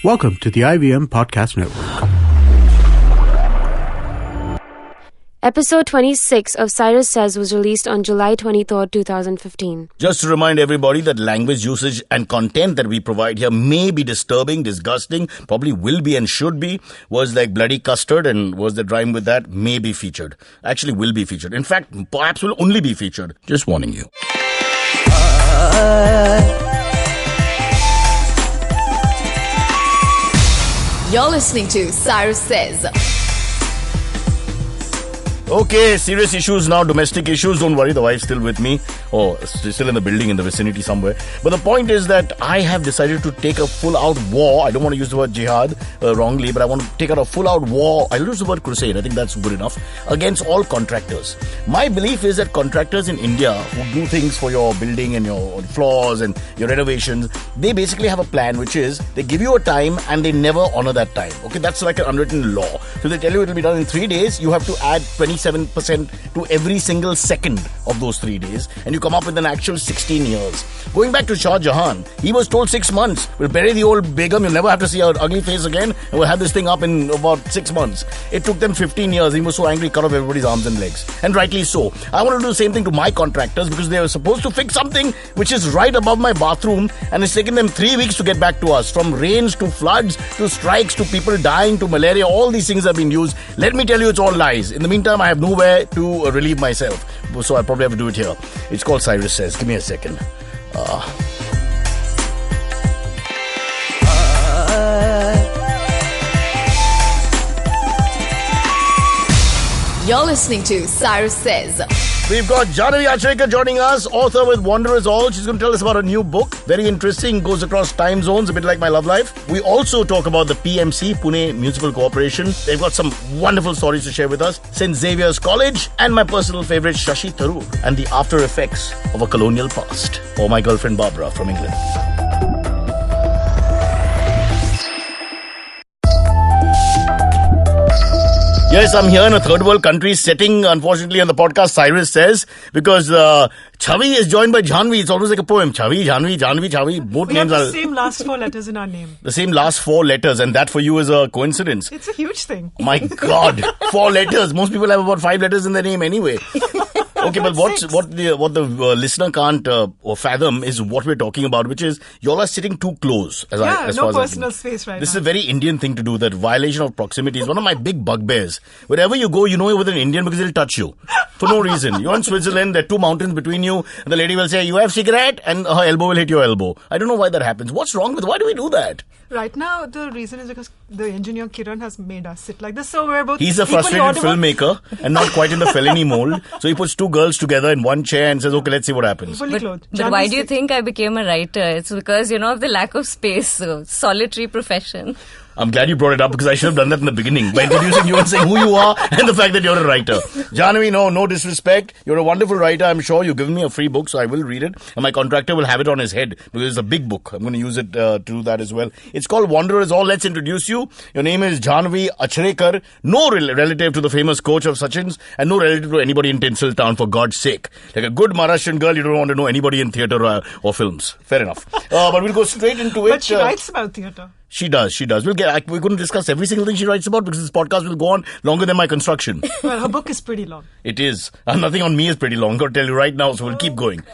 Welcome to the IVM Podcast Network. Episode 26 of Cyrus Says was released on July 23rd, 2015. Just to remind everybody that language usage and content that we provide here may be disturbing, disgusting, probably will be and should be. Words like bloody custard and words that rhyme with that may be featured. Actually will be featured. In fact, perhaps will only be featured. Just warning you. You're listening to Cyrus Says. Okay, serious issues now, domestic issues. Don't worry, the wife's still with me. Or still in the building in the vicinity somewhere. But the point is that I have decided to take a full-out war. I don't want to use the word jihad wrongly, but I want to take out a full-out war. I'll use the word crusade. I think that's good enough. Against all contractors. My belief is that contractors in India who do things for your building and your floors and your renovations, they basically have a plan, which is they give you a time and they never honor that time. Okay, that's like an unwritten law. So they tell you it will be done in 3 days. You have to add 27% to every single second of those 3 days, and you come up with an actual 16 years. Going back to Shah Jahan, he was told 6 months. We'll bury the old Begum, you'll never have to see her ugly face again, and we'll have this thing up in about 6 months. It took them 15 years. He was so angry, cut off everybody's arms and legs. And rightly so. I want to do the same thing to my contractors because they were supposed to fix something which is right above my bathroom, and it's taken them 3 weeks to get back to us. From rains to floods to strikes to people dying to malaria, all these things have been used. Let me tell you, it's all lies. In the meantime, I have nowhere to relieve myself. So I'll probably have to do it here. It's called Cyrus Says. Give me a second. You're listening to Cyrus Says. We've got Janhavi Acharekar joining us, author with Wanderers All. She's going to tell us about a new book. Very interesting, goes across time zones, a bit like my love life. We also talk about the PMC, Pune Municipal Corporation. They've got some wonderful stories to share with us. St. Xavier's College, and my personal favorite, Shashi Tharoor, and the after effects of a colonial past. Or my girlfriend Barbara from England. Yes, I'm here in a third world country setting, unfortunately, on the podcast Cyrus Says, because Chavi is joined by Janhavi. It's almost like a poem. Chavi, Janhavi, Janhavi, Chavi. Both names have are the same last 4 letters in our name. The same last 4 letters, and that for you is a coincidence. It's a huge thing. My God, 4 letters. Most people have about 5 letters in their name anyway. Okay, but what the listener can't fathom is what we're talking about, which is y'all are sitting too close. As no far as personal space right This now. is a very Indian thing to do. That violation of proximity is one of my big bugbears. Wherever you go, you know you're with an Indian because he'll touch you for no reason. You're in Switzerland, there are 2 mountains between you, and the lady will say, "You have cigarette," and her elbow will hit your elbow. I don't know why that happens. What's wrong with? Why do we do that? Right now, the reason is because the engineer Kiran has made us sit like this, so we're both He's a frustrated filmmaker and not quite in the felony mold. So he puts 2 girls together in one chair and says, "Okay, let's see what happens." fully clothed. But why do you think I became a writer? It's because, of the lack of space. So solitary profession. I'm glad you brought it up because I should have done that in the beginning by introducing you and saying who you are and the fact that you're a writer. Janhavi, no disrespect. You're a wonderful writer. I'm sure you've given me a free book, so I will read it. And my contractor will have it on his head because it's a big book. I'm going to use it to do that as well. It's called Wanderers All. Let's introduce you. Your name is Janhavi Acharekar. No relative to the famous coach of Sachin's and no relative to anybody in Tinsel Town, for God's sake. Like a good Maharashtrian girl, you don't want to know anybody in theatre or films. Fair enough. But we'll go straight into it. But she writes about theatre. She does. We're going to discuss every single thing she writes about because this podcast will go on longer than my construction. Well, her book is pretty long. It is. Nothing on me is pretty long. I've got to tell you right now, so we'll keep going.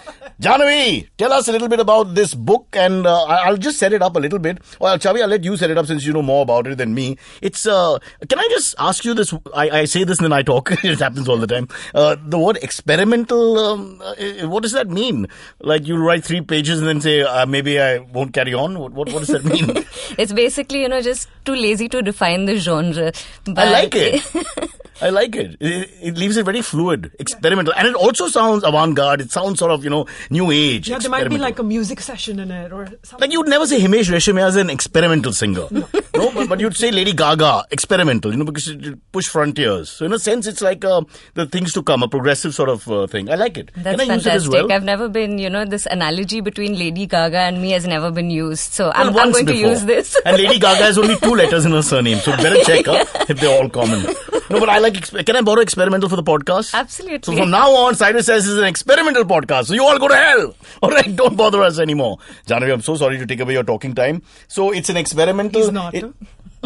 Janhavi, tell us a little bit about this book, and I'll just set it up a little bit. Well, Chavi, I'll let you set it up since you know more about it than me. It's, can I just ask you this? I say this and then I talk. It happens all the time. The word experimental, what does that mean? Like you write 3 pages and then say, maybe I won't carry on? What does that mean? It's basically, just too lazy to define the genre. But I like it. I like it. It leaves it very fluid, experimental. And it also sounds avant-garde. It sounds sort of, new age. Yeah, there might be like a music session in it or something. Like you'd never say Himesh Reshammiya as an experimental singer. No, but you'd say Lady Gaga, experimental, because it push frontiers. So in a sense, it's like the things to come, a progressive sort of thing. I like it. That's Can I fantastic. use it as well? I've never been, this analogy between Lady Gaga and me has never been used. So I'm once going before. to use this. And Lady Gaga has only 2 letters in her surname. So better check if they're all common. No, but I like... Can I borrow experimental for the podcast? Absolutely. So from now on, Cyrus Says is an experimental podcast. So you all go to hell. All right, don't bother us anymore. Janhavi, I'm so sorry to take away your talking time. So it's an experimental... He's not.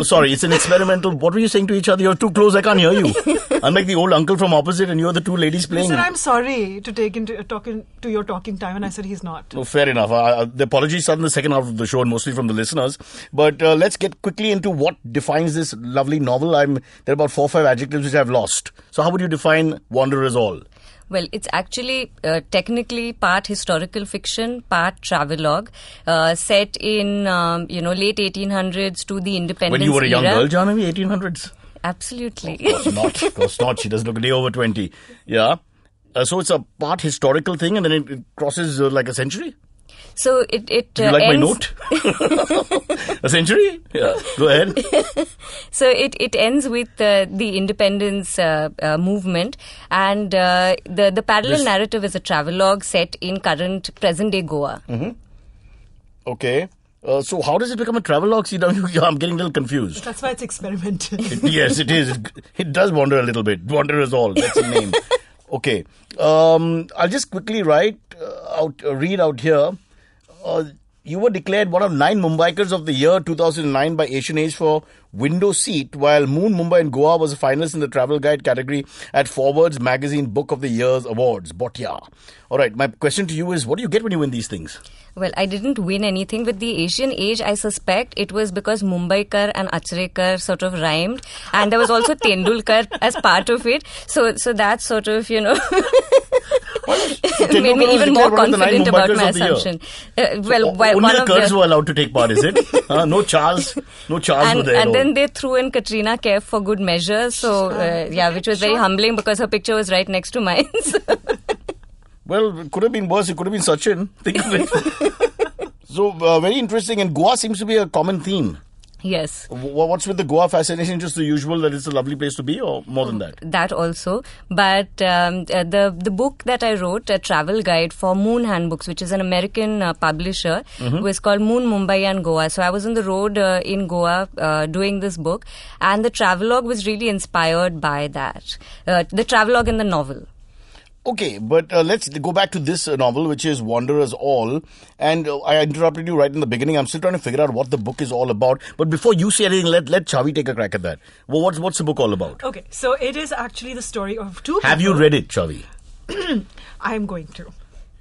Sorry, it's an experimental... What were you saying to each other? You're too close, I can't hear you. I'm like the old uncle from opposite and you're the two ladies He playing. said, I'm sorry to take into talking to your talking time, and I said he's not. Oh, fair enough. The apologies start in the second half of the show and mostly from the listeners. But let's get quickly into what defines this lovely novel. There are about 4 or 5 adjectives which I've lost. So how would you define Wanderers All? Well, it's actually technically part historical fiction, part travelogue, set in late 1800s to the independence When you were a young era. girl, Janhavi, 1800s? Absolutely. Of course not. She doesn't look a day over 20. Yeah. So it's a part historical thing and then it crosses like a century? So it Do you like my ends, note? A century? Yeah. Go ahead. So it ends with the independence movement, and the parallel narrative is a travelogue set in present day Goa. Mm-hmm. Okay. So how does it become a travelogue? See, now I'm getting a little confused. That's why it's experimental. Yes, it is. It does wander a little bit. Wanderers All. That's the name. Okay. I'll just quickly read out here. You were declared one of 9 Mumbaikars of the year 2009 by Asian Age for Window Seat, while Moon, Mumbai and Goa was a finalist in the travel guide category at Forward's Magazine Book of the Year's Awards. Botya. All right, my question to you is, what do you get when you win these things? Well, I didn't win anything. With the Asian Age, I suspect it was because Mumbaikar and Acharekar sort of rhymed, and there was also Tendulkar as part of it. So that sort of, made me even more confident about my assumption. Only the Kurds were allowed to take part, is it? No Charles were there. And then they threw in Katrina Kaif for good measure. So, which was very humbling because her picture was right next to mine. Well, it could have been worse. It could have been Sachin. Think of it. So, very interesting. And Goa seems to be a common theme. Yes. What's with the Goa fascination? Just the usual that it's a lovely place to be, or more than that? That also. But the book that I wrote, a travel guide for Moon Handbooks, which is an American publisher, was called Moon, Mumbai and Goa. So I was on the road in Goa doing this book, and the travelogue was really inspired by that. The travelogue in the novel. Okay, but let's go back to this novel, which is Wanderers All. And I interrupted you right in the beginning. I'm still trying to figure out what the book is all about. But before you say anything, let Chavi take a crack at that. Well, what's the book all about? Okay, so it is actually the story of 2 people. Have you read it, Chavi? I am going to.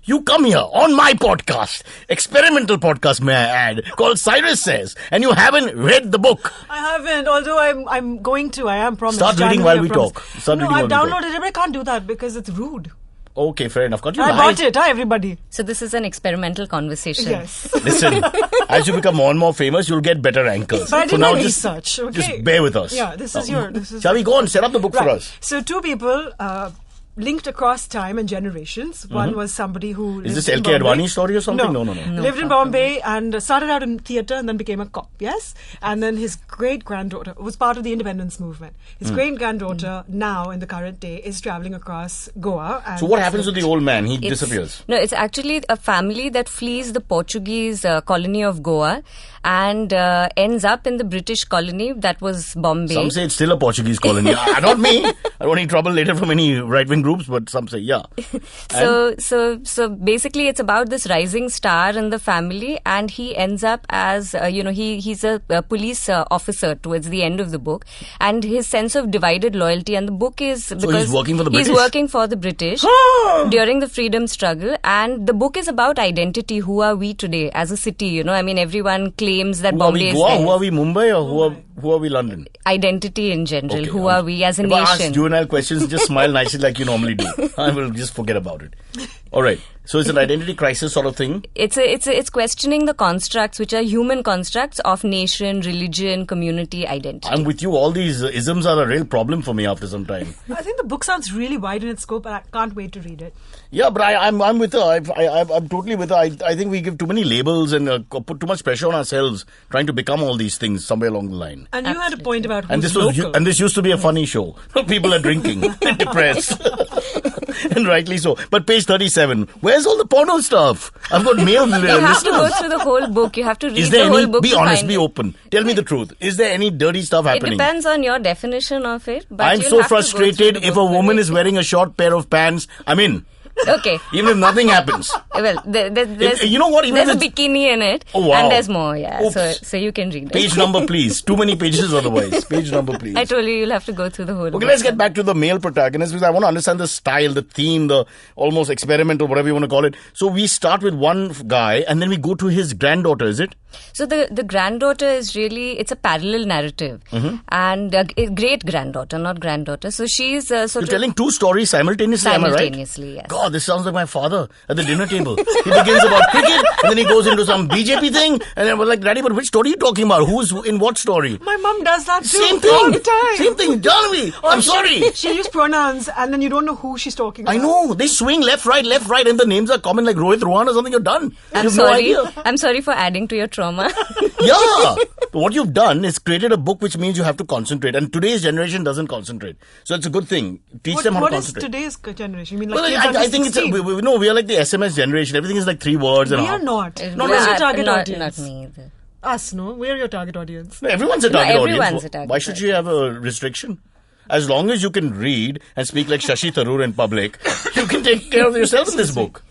You come here on my podcast, experimental podcast, may I add, called Cyrus Says, and you haven't read the book. I haven't, although I'm going to. I am promised. Start reading while we talk. I've downloaded it, but I can't do that because it's rude. Okay, fair enough. I bought it, everybody. So this is an experimental conversation. Yes. Listen, as you become more and more famous, you'll get better anchors. But I did so now my just, research. Okay. Just bear with us. Yeah, this is your... Chavi, go on, set up the book for us. So 2 people... linked across time and generations. One was somebody who... Is this L.K. Advani story or something? No. Lived in Bombay and started out in theatre and then became a cop, yes? And then his great-granddaughter was part of the independence movement. His great-granddaughter, now in the current day, is travelling across Goa. And so what happens to the old man? He disappears. No, it's actually a family that flees the Portuguese colony of Goa and ends up in the British colony that was Bombay. Some say it's still a Portuguese colony. Not me. I don't want any trouble later from any right-wing groups, but some say, yeah. So basically it's about this rising star in the family, and he ends up as, he's a police officer towards the end of the book, and his sense of divided loyalty, and the book is because he's working for the British? He's working for the British during the freedom struggle, and the book is about identity. Who are we today as a city? Everyone claims that Bombay is theirs. Who are we, Mumbai, or who are we, London? Identity in general. Okay, who are we as a if nation? I ask juvenile questions, just smile nicely like you normally do. I will just forget about it. All right. So it's an identity crisis sort of thing? It's questioning the constructs, which are human constructs of nation, religion, community, identity. I'm with you. All these isms are a real problem for me after some time. I think the book sounds really wide in its scope, and I can't wait to read it. Yeah, but I'm with her. I'm totally with her. I think we give too many labels and put too much pressure on ourselves trying to become all these things somewhere along the line. And you had a point about and this used to be a funny show. People are drinking, depressed. and rightly so. But page 37, where's all the porno stuff? I've got male You have to go listeners. through the whole book. You have to read Is there the whole any, book. be to honest, find be it. open. Tell me the truth. Is there any dirty stuff It happening? depends on your definition of it. But I'm you'll so have to go through frustrated the if a book woman for is it. wearing a short pair of pants. I'm in. Okay. Even if nothing happens. Well, there's, You know what? Even there's a if it's- bikini in it. Oh, wow. And there's more, yeah. Oops. So you can read it. Page number, please. Too many pages otherwise. Page number, please. I told you you'll have to go through the whole Okay, book. let's get back to the male protagonist because I want to understand the style, the theme, the almost experimental, whatever you want to call it. So we start with one guy and then we go to his granddaughter, is it? So the granddaughter is really, it's a parallel narrative. And great granddaughter, not granddaughter. So she's sort You're of... telling two stories simultaneously, am I right? Simultaneously, yes. God, this sounds like my father at the dinner table. He begins about cricket and then he goes into some BJP thing and I was like, Daddy, but which story are you talking about? Who's in what story? My mum does that too. Same All the thing. time. Same thing. Janhavi, I'm sorry. She used pronouns and then you don't know who she's talking about. I know. They swing left, right, and the names are common like Rohit Rohan or something. You're done. I'm You have sorry. no idea. I'm sorry for adding to your trauma. Yeah. What you've done is created a book which means you have to concentrate. And today's generation doesn't concentrate. So it's a good thing. Teach them how to What is concentrate. today's generation? You mean like Well, kids under I think it's 16? we are like the SMS generation. Everything is like 3 words and We half. are not. No, Who's no, your target not, audience? Not me either. Us, no? We're your target audience. No, everyone's a target everyone's audience. a target Why should you have a restriction? As long as you can read and speak like Shashi Tharoor in public, you can take care of yourself in this book.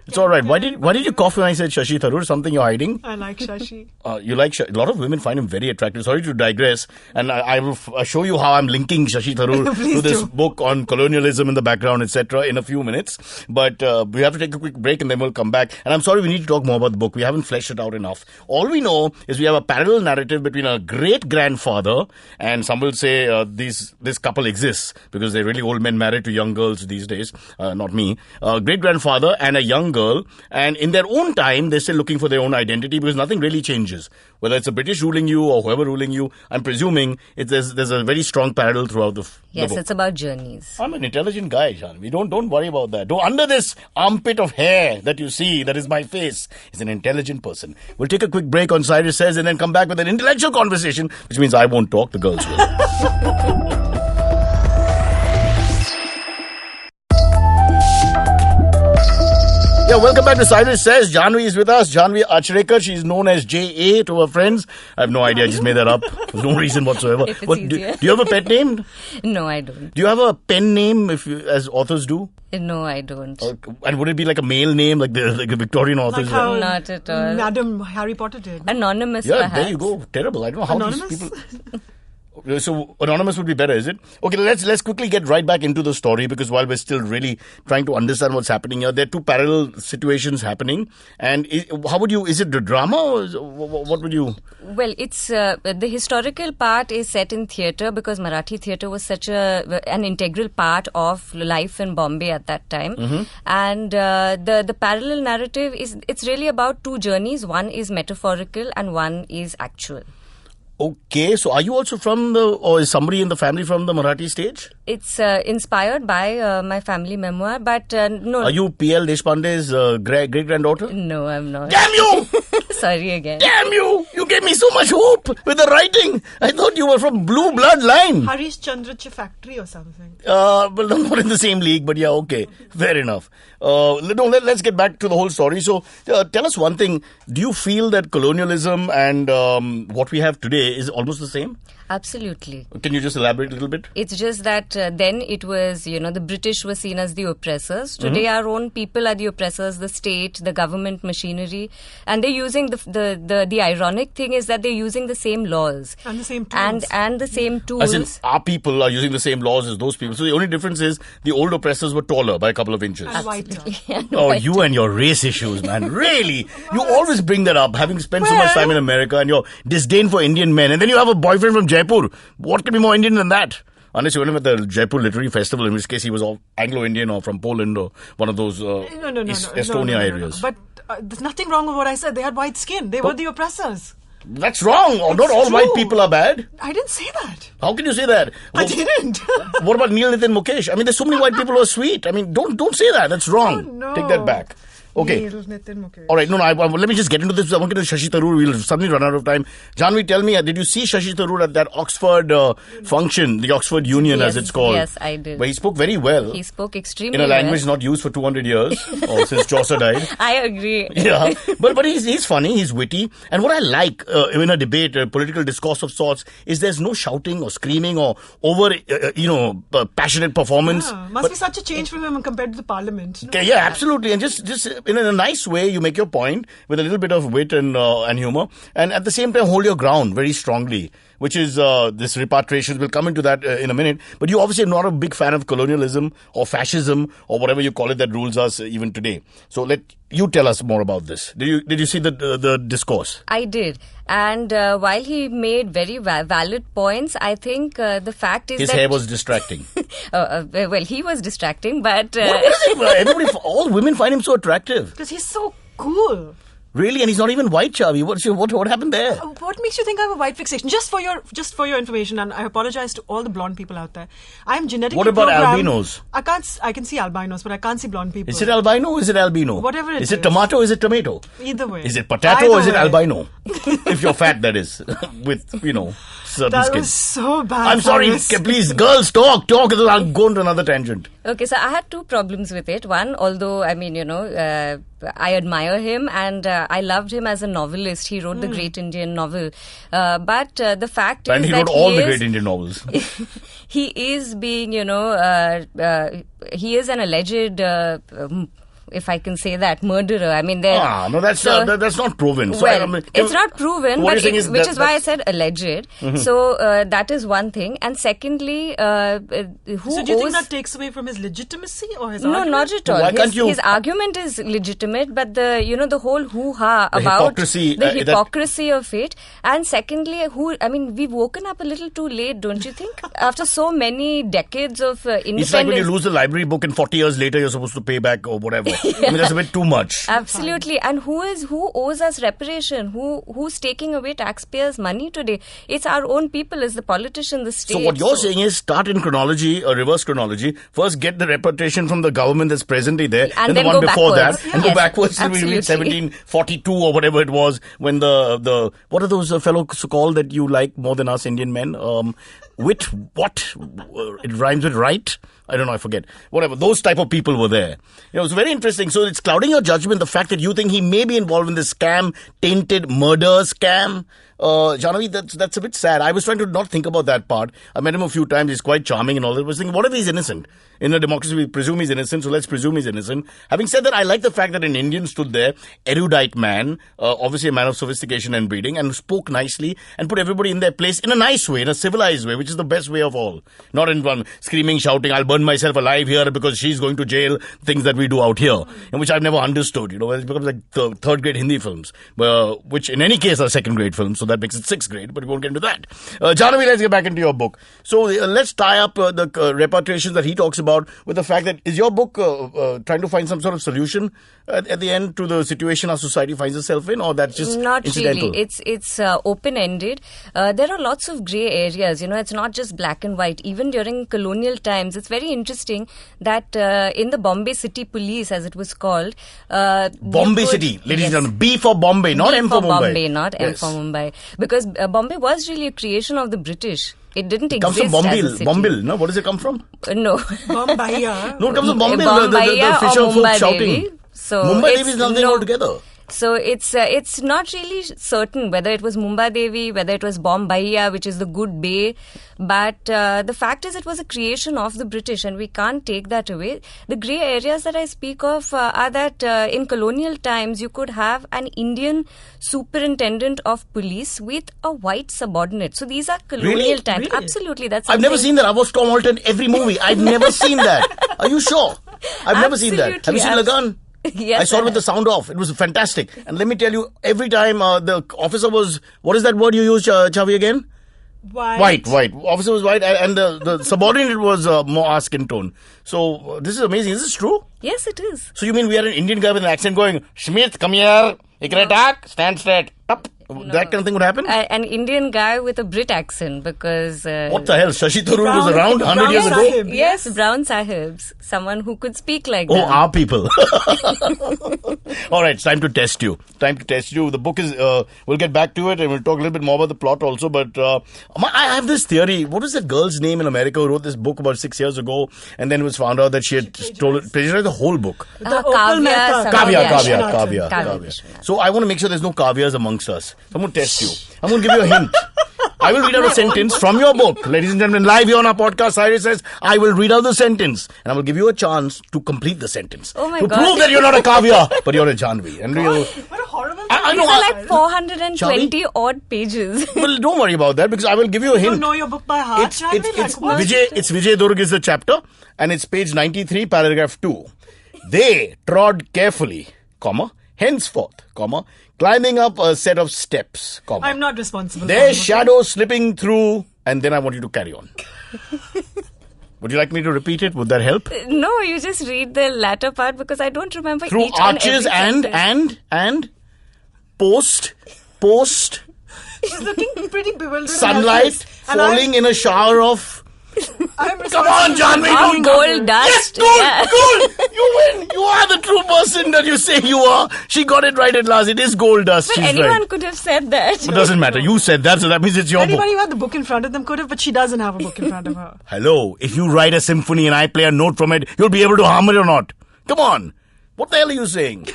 It's all right. Why did you cough when I said Shashi Tharoor? Something you're hiding? I like Shashi. You like a lot of women find him very attractive. Sorry to digress, and I will show you how I'm linking Shashi Tharoor Please to this do. book on colonialism in the background, etc. in a few minutes. But we have to take a quick break, and then we'll come back. And I'm sorry, we need to talk more about the book. We haven't fleshed it out enough. All we know is we have a parallel narrative between a great grandfather, and some will say this couple exists because they're really old men married to young girls these days. Not me. Great grandfather and a young girl, and in their own time, they're still looking for their own identity because nothing really changes. Whether it's a British ruling you or whoever ruling you, I'm presuming there's a very strong parallel throughout the Yes, book. it's about journeys. I'm an intelligent guy, Janhavi. Don't worry about that. Under this armpit of hair that you see, that is my face, is an intelligent person. We'll take a quick break on Cyrus Says and then come back with an intellectual conversation, which means I won't talk, the girls will. Yeah, welcome back to Cyrus Says. Janhavi is with us. Janhavi Acharekar. She's known as J.A. to her friends. I have no idea. I just made that up. There's no reason whatsoever. If it's But do easier. you have a pet name? No, I don't. Do you have a pen name, as authors do? No, I don't. And would it be like a male name, like the Victorian authors? Like how Not at all. Madam Harry Potter did. Anonymous, Yeah, perhaps. there you go. Terrible. I don't know how Anonymous? these people. So anonymous would be better, is it? Okay, let's quickly get right back into the story because while we're still really trying to understand what's happening here, there are two parallel situations happening. And how would you? Is it the drama or what would you? Well, it's the historical part is set in theatre because Marathi theatre was such an integral part of life in Bombay at that time. And the parallel narrative it's really about two journeys. One is metaphorical and one is actual. Okay, so are you also or is somebody in the family from the Marathi stage? It's inspired by my family memoir, but no. Are you P.L. Deshpande's great granddaughter? No, I'm not. Damn you! Sorry again. Damn you! You gave me so much hope with the writing. I thought you were from Blue Blood line. Harish Chandracha Factory or something. Well, not in the same league, but yeah, okay. Fair enough. Let's get back to the whole story. So, tell us one thing. Do you feel that colonialism and what we have today is almost the same? Absolutely. Can you just elaborate a little bit? It's just that then it was, the British were seen as the oppressors. Today our own people are the oppressors, the state, the government machinery. And they're using the ironic thing is that they're using the same laws. And the same tools. And the same tools. As in, our people are using the same laws as those people. So the only difference is the old oppressors were taller by a couple of inches. And whiter. Oh, you and your race issues, man. Really? You always bring that up, having spent so much time in America and your disdain for Indian men. And then you have a boyfriend from Jaipur. What can be more Indian than that? Unless you went him at the Jaipur Literary Festival, in which case he was all Anglo-Indian or from Poland or one of those Estonia areas. But there's nothing wrong with what I said. They had white skin. They were the oppressors. That's wrong. Or not It's all white true. people are bad. I didn't say that. How can you say that? I didn't. What about Neil Nitin Mukesh? I mean, there's so many white people who are sweet. I mean, don't say that. That's wrong. Oh, no. Take that back. Okay. Nitin Mukesh. All right, let me just get into this. I want to get to Shashi Tharoor. We'll suddenly run out of time. Janhavi, tell me, did you see Shashi Tharoor at that Oxford function, the Oxford Union as it's called? Yes, I did. Where he spoke very well. He spoke extremely in a language well. not used for 200 years, or since Chaucer died. I agree. Yeah, but he's funny, he's witty. And what I like in a debate, a political discourse of sorts, is there's no shouting or screaming or over, passionate performance. Yeah, must be such a change from him compared to the parliament. No? Okay, yeah, absolutely. And just in a nice way, you make your point with a little bit of wit and humor, and at the same time hold your ground very strongly, which is this repatriation. We'll come into that in a minute. But you obviously are not a big fan of colonialism or fascism or whatever you call it that rules us even today. So let you tell us more about this. Did you see the discourse? I did. And while he made very valid points, I think the fact is his that... hair was distracting. Well, he was distracting, but... What is it? All women find him so attractive. Because he's so cool. Really? And he's not even white, Chavi. What happened there? What makes you think I have a white fixation? Just for your information, and I apologize to all the blonde people out there. I am genetically What about programmed. albinos? I can see albinos, but I can't see blonde people. Is it albino or is it albino? Whatever it is. Is it is. tomato or is it tomato? Either way. Is it potato Either or is it way. albino? If you're fat, that is. With, certain That skin. was so bad. I'm sorry, Cyrus. please, girls, talk, I'll go into another tangent. Okay, so I had two problems with it. One, although, I admire him and I loved him as a novelist. He wrote the great Indian novel. But the fact And is he that wrote all the great Indian novels. he is being, he is an alleged... if I can say that, murderer. I mean, no, that's not proven. So well, it's not proven, what but you're saying which is why I said alleged. Mm-hmm. So that is one thing. And secondly, So do you think that takes away from his legitimacy or his argument? No, not at all. Why can't you... His argument is legitimate, but the whole hoo-ha The about hypocrisy, the hypocrisy of it. And secondly, we've woken up a little too late, don't you think? After so many decades of independence. It's like when you lose a library book and 40 years later you're supposed to pay back or whatever. I mean, that's a bit too much. Absolutely. And who owes us reparation? Who's taking away taxpayers' money today? It's our own people, it's the politician, the state. So what you're saying is start in chronology, or reverse chronology. First get the reputation from the government that's presently there, and then the one before backwards. that, and go backwards till we reach 1742 or whatever it was, when the what are those fellows called that you like more than us Indian men? It rhymes with right? I don't know, I forget. Whatever, those type of people were there. It's very interesting. So it's clouding your judgment, the fact that you think he may be involved in this scam, tainted murder scam. Janhavi, that's a bit sad. I was trying to not think about that part. I met him a few times. He's quite charming and all that. I was thinking, what if he's innocent? In a democracy, we presume he's innocent, so let's presume he's innocent. Having said that, I like the fact that an Indian stood there, erudite man, obviously a man of sophistication and breeding, and spoke nicely and put everybody in their place in a nice way, in a civilized way, which is the best way of all. Not in one screaming, shouting, I'll burn myself alive here because she's going to jail, things that we do out here, and which I've never understood. It becomes like the third grade Hindi films, which in any case are second grade films, so that makes it sixth grade, but we won't get into that. Janhavi, let's get back into your book. So let's tie up the repatriations that he talks about with the fact that, is your book trying to find some sort of solution at the end to the situation our society finds itself in, or that's just not incidental? Really. It's open-ended. There are lots of grey areas. It's not just black and white. Even during colonial times, it's very interesting that in the Bombay City Police, as it was called, Bombay City, ladies and gentlemen, B for Bombay, not B M for Mumbai. Bombay, not M for Mumbai, because Bombay was really a creation of the British. It didn't exist comes from as a city. Bombil, no? What does it come from? No. Bombaya. No, it comes from Bombil, Bombaya the fisher or folk Mumbai shouting. Devi. So Mumbai Devi is nothing altogether. So it's not really certain whether it was Mumbai Devi, whether it was Bombaya, which is the good bay. But the fact is it was a creation of the British and we can't take that away. The grey areas that I speak of are that in colonial times you could have an Indian superintendent of police with a white subordinate. So these are colonial times. Really? Absolutely. That's I've never something- seen that. I've watched Tom Holt in every movie. I've never seen that. Are you sure? I've never seen that. Have you seen Lagan? Yes, I saw it with the sound off. It was fantastic. And let me tell you, every time the officer was, what is that word you used, Chavi, again? White. Officer was white, and the subordinate was more skin tone. So this is amazing. Is this true? Yes, it is. So you mean we had an Indian guy with an accent going, Smith, come here. Ikra-tak, stand straight. Up. That kind of thing would happen? An Indian guy with a Brit accent because... what the hell? Shashi Tharoor was around 100 years ago? Sahib, Yes, Brown Sahibs. Someone who could speak like Oh, that. our people. All right, it's time to test you. The book is, we'll get back to it and we'll talk a little bit more about the plot also. But I have this theory. What was that girl's name in America who wrote this book about 6 years ago and then it was found out that she had plagiarized the whole book? Kavya. So I want to make sure there's no Kavyas amongst us. I'm going to test you. I'm going to give you a hint. I will read out a sentence from your book. Ladies and gentlemen, live here on our podcast, Cyrus Says, I will read out the sentence and I will give you a chance to complete the sentence. Oh my to God. prove that you're not a Kavya, but you're a Janhavi. And What a horrible I These know. are like 420 odd pages. Well, don't worry about that because I will give you a You hint. don't know your book by heart. It's What? Vijay Durg is the chapter and it's page 93, paragraph 2. They trod carefully, comma, henceforth, comma, climbing up a set of steps, comma. I'm not responsible. Their for it. shadow slipping through, and then I want you to carry on. Would you like me to repeat it? Would that help? No, you just read the latter part because I don't remember Through each arches and every and post She's looking pretty bewildered. sunlight And falling in a shower of. I'm Come on, Janhavi, Of don't gold dust. Yes, gold, Yeah. gold. You win. You are the true person that you say you are. She got it right at last. It is gold dust. But She's anyone right. could have said that. It doesn't matter. You said that, so that means it's your Anybody book. who had the book in front of them could have, but she doesn't have a book in front of her. Hello. If you write a symphony and I play a note from it, you'll be able to hum it or not. Come on. What the hell are you saying?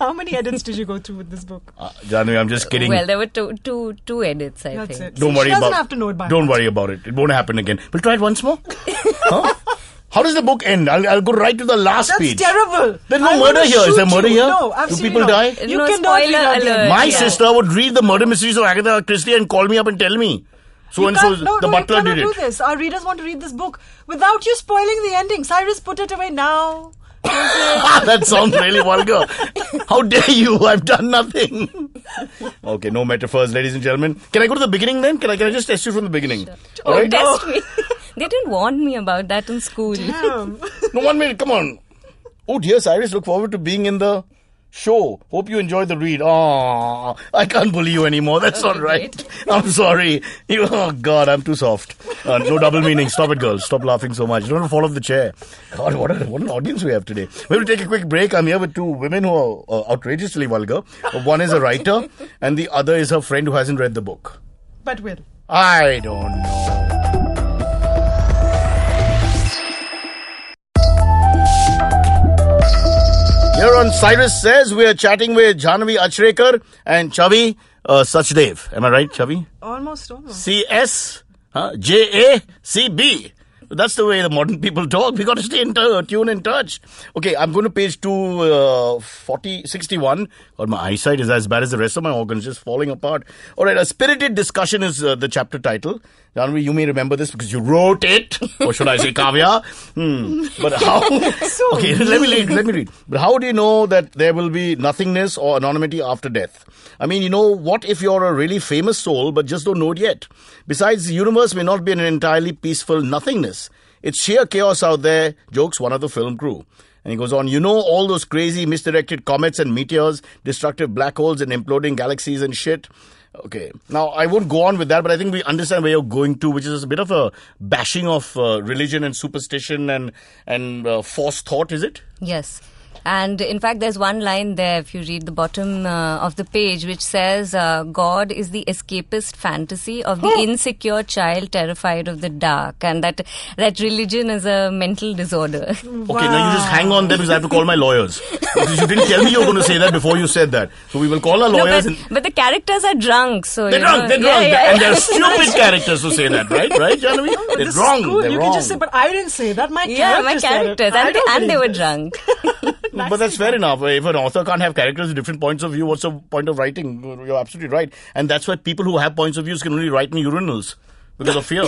How many edits did you go through with this book? Janhavi, I'm just kidding. Well, there were two edits, I That's think. it. Don't See, worry she doesn't about have to know it by Don't heart. worry about it. It won't happen again. We'll try it once more. Huh? How does the book end? I'll go right to the last That's page. terrible. There's no I murder wanna here. Is there shoot murder you. here? No, Do absolutely people not. die? You No, cannot read spoiler out the alert. end. My Yeah. sister would read the murder mysteries of Agatha Christie and call me up and tell me. So You and so can't- no, the no, butler you cannot did do it. this. Our readers want to read this book without you spoiling the ending. Cyrus, put it away now. That sounds really vulgar. How dare you? I've done nothing. Okay, no metaphors, ladies and gentlemen. Can I go to the beginning then? Can I just test you from the beginning? All right? Test me. They didn't warn me about that in school. Damn. No, 1 minute. Come on. Oh dear, Cyrus, look forward to being in the show. Hope you enjoyed the read. Oh, I can't bully you anymore. That's not right. I'm sorry. Oh God, I'm too soft. No double meaning. Stop it, girls. Stop laughing so much. You don't want to fall off the chair. God, what an audience we have today. We're going to take a quick break. I'm here with two women who are outrageously vulgar. One is a writer, and the other is her friend who hasn't read the book. But will. I don't know. Here on Cyrus Says, we are chatting with Janhavi Acharekar and Chavi Sachdev. Am I right, Chavi? Almost. C-S, J-A-C-B. That's the way the modern people talk. We got to stay in tune in touch. Okay, I'm going to page 61. God, my eyesight is as bad as the rest of my organs, just falling apart. All right, a spirited discussion is the chapter title. Janhavi, you may remember this because you wrote it. Or should I say Kavya? But how? Okay, let me read. But how do you know that there will be nothingness or anonymity after death? I mean, what if you're a really famous soul but just don't know it yet? Besides, the universe may not be an entirely peaceful nothingness. It's sheer chaos out there, jokes one of the film crew. And he goes on, all those crazy misdirected comets and meteors, destructive black holes and imploding galaxies and shit. Okay, now I won't go on with that, but I think we understand where you're going to, which is a bit of a bashing of religion and superstition and false thought, is it? Yes. And in fact, there's one line there, if you read the bottom of the page, which says, God is the escapist fantasy of the insecure child terrified of the dark. And that religion is a mental disorder. Okay, now you just hang on there because I have to call my lawyers. Because you didn't tell me you were going to say that before you said that. So we will call our lawyers. But the characters are drunk. So They're drunk. Yeah. And they're stupid characters who say that, right? Right, Janhavi? They're This wrong. is good. They're You wrong. can just say, but I didn't say that. My My characters. And they were drunk. But that's fair enough. If an author can't have characters with different points of view, what's the point of writing? You're absolutely right. And that's why people who have points of views can only write in urinals because of fear.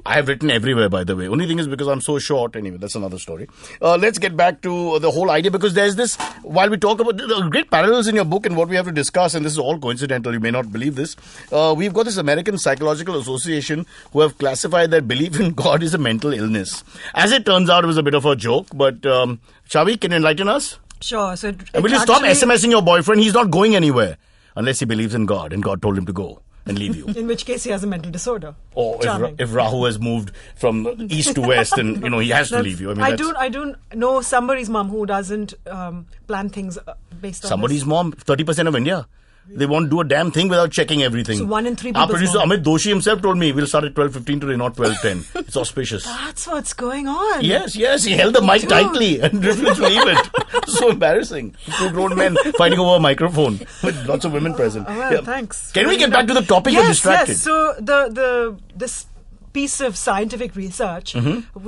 I have written everywhere, by the way. Only thing is because I'm so short. Anyway, that's another story. Let's get back to the whole idea because there's this, while we talk about the great parallels in your book and what we have to discuss, and this is all coincidental, you may not believe this. We've got this American Psychological Association who have classified that belief in God is a mental illness. As it turns out, it was a bit of a joke, but Chavi, can you enlighten us? Sure. So And will you stop SMSing your boyfriend? He's not going anywhere unless he believes in God and God told him to go and leave you. In which case he has a mental disorder. Or if Rahu has moved from east to west and he has to leave you. I don't know somebody's mom who doesn't plan things based on somebody's this. mom, 30% of India. They won't do a damn thing without checking everything. So 1 in 3 people. Our producer Amit Doshi himself told me we'll start at 12:15 today, not 12:10. It's auspicious. That's what's going on. Yes. He held the mic tightly and refused to leave it. So embarrassing. 2 grown men fighting over a microphone with lots of women present. Well, thanks. Can we get back to the topic? You're distracted. Yes. So this piece of scientific research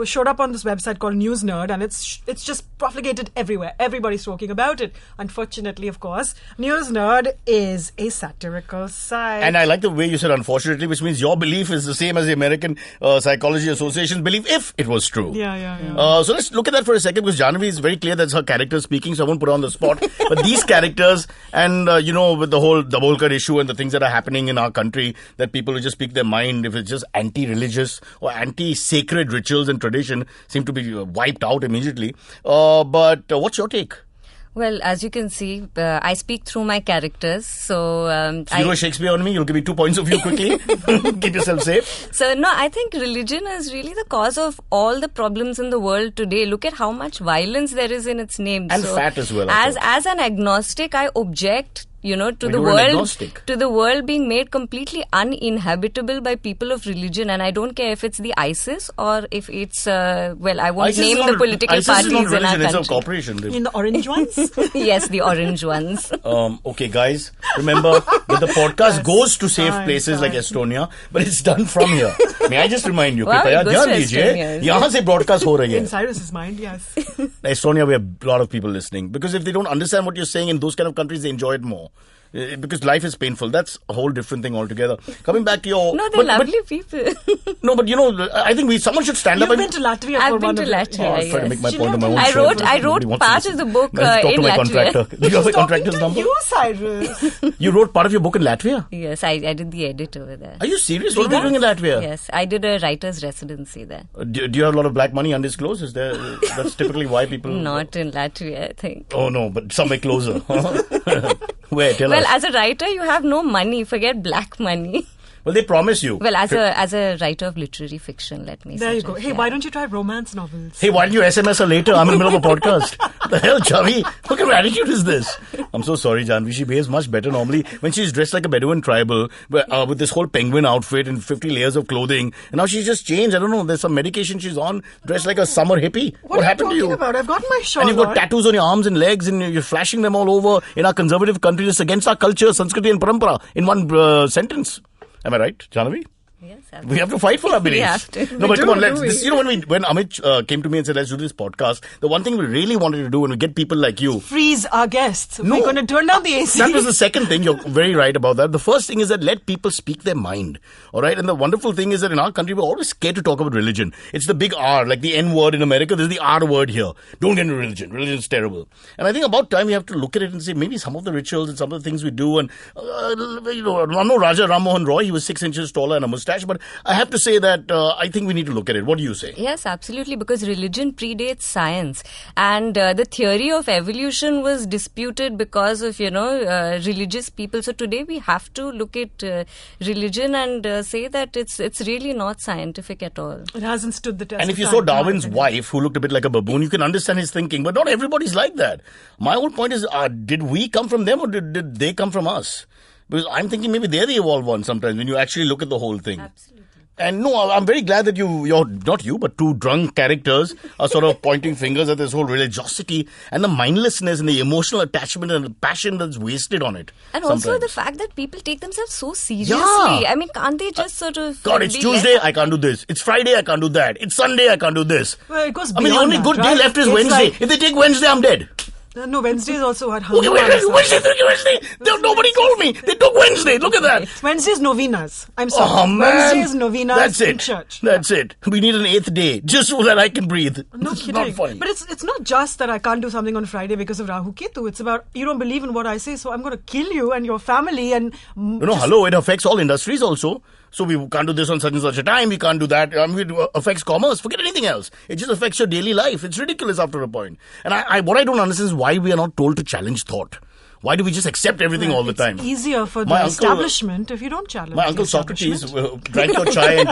showed up on this website called News Nerd, and it's just profligated everywhere. Everybody's talking about it. Unfortunately, of course, News Nerd is a satirical site. And I like the way you said unfortunately, which means your belief is the same as the American Psychology Association's belief if it was true. Yeah. So let's look at that for a second, because Janhavi is very clear that's her character speaking, so I won't put her on the spot. But these characters and, with the whole Dabolkar issue and the things that are happening in our country, that people will just speak their mind if it's just anti-religious or anti-sacred rituals and tradition seem to be wiped out immediately. But what's your take? Well, as you can see, I speak through my characters. So, Zero Shakespeare on me. You'll give me 2 points of view quickly. Keep yourself safe. So, no, I think religion is really the cause of all the problems in the world today. Look at how much violence there is in its name. And fat as well. As an agnostic, I object to the world being made completely uninhabitable by people of religion. And I don't care if it's the ISIS or if it's I won't ISIS name the political ISIS parties is not in our religion, country. it's a corporation. In the orange ones? Yes, the orange ones. Okay, guys, remember that the podcast goes to safe places like Estonia, but it's done from here. May I just remind you, Wow, कृपया it goes ध्यान to दीजिए, Estonia. यहाँ से broadcast हो रही है. In Cyrus's mind, yes. Estonia, we have a lot of people listening, because if they don't understand what you're saying in those kind of countries, they enjoy it more. Because life is painful. That's a whole different thing altogether. Coming back to your... No, they're lovely people. No, but I think someone should stand up You've and... been to Latvia I've for been one to of the- Latvia, I was trying to make my point on my own I show. wrote Nobody wants to part listen. of the book Let's talk in to my Latvia. contractor. Do you have the contractor's Talking number? to you, Cyrus. You wrote part of your book in Latvia? Yes, I did the edit over there. Are you serious? What are you doing in Latvia? Yes, I did a writer's residency there. Do you have a lot of black money undisclosed? Is there? That's typically why people... Not in Latvia, I think. Oh no, but somewhere closer. Where? Tell Well, us. as a writer, you have no money. Forget black money. Well, they promise you. Well, as a writer of literary fiction, let me There you suggest, go. Hey, yeah. why don't you try romance novels? Hey, why don't you SMS her later? I'm in the middle of a podcast. The hell, Chavi? What kind of attitude is this? I'm so sorry, Janhavi. She behaves much better normally when she's dressed like a Bedouin tribal with this whole penguin outfit and 50 layers of clothing. And now she's just changed. I don't know. There's some medication she's on, dressed like a summer hippie. What happened to are you you? talking about? I've got my shawl And you've got on. tattoos on your arms and legs, and you're flashing them all over in our conservative country. It's against our culture, Sanskriti and Parampara in one sentence. Am I right, Janhavi? Yes, We have to fight for our beliefs. We have to. No, but come on, let's. we? This, when Amit came to me and said, let's do this podcast, the one thing we really wanted to do when we get people like you. Freeze our guests. No. We're going to turn down the AC. That was the second thing. You're very right about that. The first thing is that let people speak their mind. All right. And the wonderful thing is that in our country, we're always scared to talk about religion. It's the big R, like the N word in America. There's the R word here. Don't get into religion. Religion is terrible. And I think about time we have to look at it and say maybe some of the rituals and some of the things we do. And, I know Raja Ram Mohan Roy, he was 6 inches taller and a mustache. But I have to say that I think we need to look at it. What do you say? Yes, absolutely, because religion predates science, and the theory of evolution was disputed because of religious people. So today we have to look at religion and say that it's really not scientific at all. It hasn't stood the test. And if of you time, saw in my Darwin's opinion. wife, who looked a bit like a baboon, you can understand his thinking. But not everybody's like that. My whole point is, did we come from them or did they come from us? Because I'm thinking maybe they're the evolved ones sometimes when you actually look at the whole thing. Absolutely. And no, I'm very glad that you're not you, but two drunk characters are sort of pointing fingers at this whole religiosity and the mindlessness and the emotional attachment and the passion that's wasted on it. And also sometimes. the fact that people take themselves so seriously. Yeah. I mean, can't they just sort of... God, it's be Tuesday, less- I can't do this. It's Friday, I can't do that. It's Sunday, I can't do this. Well, it goes I mean, the beyond only that, good day right? left is It's Wednesday. like- If they take Wednesday, I'm dead. No, Wednesdays also had Okay, Wednesday. Nobody told me. They took Wednesday. Look at that. Wednesdays novenas. I'm sorry. Oh, man. Wednesdays novenas That's in it. church. That's it. We need an 8th day just so that I can breathe. No This is kidding. not funny. But it's not just that I can't do something on Friday because of Rahu Ketu. It's about you don't believe in what I say, so I'm going to kill you and your family and Hello, it affects all industries also. So we can't do this on such and such a time. We can't do that. It affects commerce. Forget anything else. It just affects your daily life. It's ridiculous after a point. And what I don't understand is why we are not told to challenge thought. Why do we just accept everything all the time? It's easier for the establishment if you don't challenge. My uncle Socrates drank your chai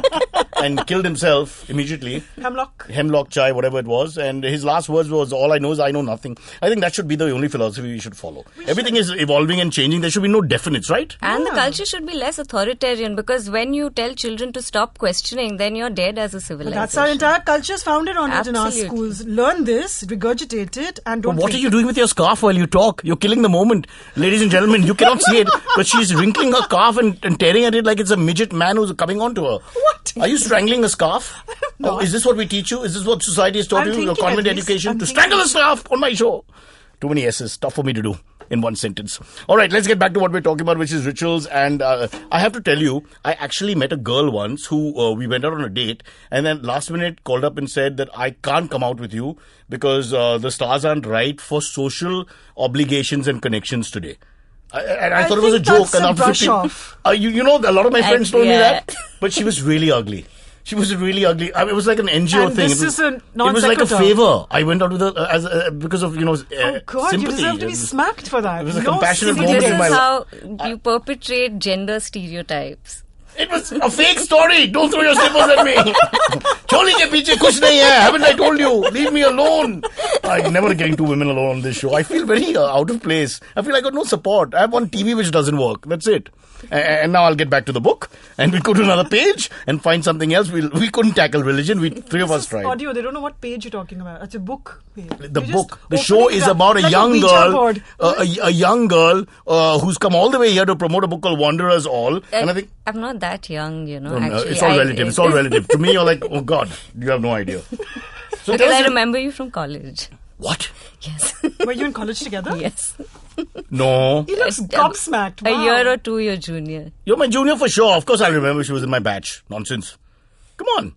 and killed himself immediately. Hemlock chai, whatever it was. And his last words was, all I know is I know nothing. I think that should be the only philosophy we should follow. Everything is evolving and changing. There should be no definites, right? And the culture should be less authoritarian, because when you tell children to stop questioning, then you're dead as a civilization. That's our entire culture is founded on it in our schools. Learn this, regurgitate it, and don't. But what are you doing with your scarf while you talk? You're killing the moment. Ladies and gentlemen, you cannot see it, but she's wrinkling her scarf and tearing at it like it's a midget man who's coming onto her. What? Are you strangling a scarf? Oh, is this what we teach you? Is this what society has taught you? Your convent education? To strangle a scarf on my show. Too many S's. Tough for me to do in one sentence. All right, let's get back to what we're talking about, which is rituals. And I have to tell you, I actually met a girl once who we went out on a date, and then last minute called up and said that I can't come out with you because the stars aren't right for social obligations and connections today. I thought it was a joke. And brush off. You know, a lot of my friends told me that, but she was really ugly. She was really ugly. I mean, it was like an NGO and thing. This is a it was like a favor. I went out with her because of, oh God, sympathy. you deserve to be smacked for that. It was a compassionate moment This in my is life. how you perpetrate gender stereotypes. It was a fake story. Don't throw your slippers at me. Choli ke piche kuch nahi hai. Haven't I told you? Leave me alone. I'm never getting two women alone on this show. I feel very out of place. I feel I got no support. I have one TV which doesn't work. That's it. And now I'll get back to the book, and we go to another page and find something else. We couldn't tackle religion. Three of us tried. Audio. They don't know what page you're talking about. It's a book page. The book. The show is about a young girl, a young girl who's come all the way here to promote a book called Wanderers All. And I think I'm not that young, actually. It's all relative. It's all relative. To me, you're like, oh God, you have no idea. So because I remember you from college. What? Yes. Were you in college together? Yes. No. He looks gobsmacked. Wow. A year or 2 your junior. You're my junior for sure. Of course I remember she was in my batch. Nonsense. Come on.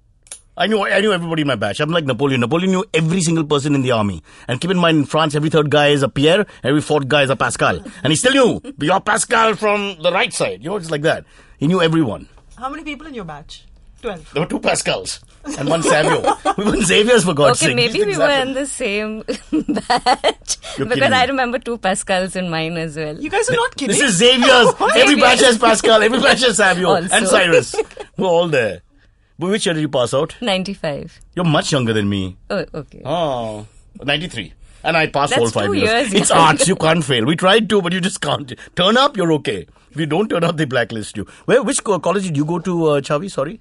I knew everybody in my batch. I'm like Napoleon. Napoleon knew every single person in the army. And keep in mind, in France, every third guy is a Pierre, every fourth guy is a Pascal. And he still knew, you're Pascal from the right side. It's like that. He knew everyone. How many people in your batch? 12. There were 2 Pascals and 1 Savio. We were Xaviers, for God's sake. Okay, maybe we were in the same batch. Because I remember 2 Pascals in mine as well. You guys are not kidding. This is Xavier's. Every batch has Pascal, every batch has Savio. Also. And Cyrus. We're all there. But which year did you pass out? 95. You're much younger than me. Oh, okay. Oh, 93. And I passed all 5 years. It's arts. You can't fail. We tried to, but you just can't. Turn up, you're okay. If you don't turn up, they blacklist you. Which college did you go to, Chavi? Sorry?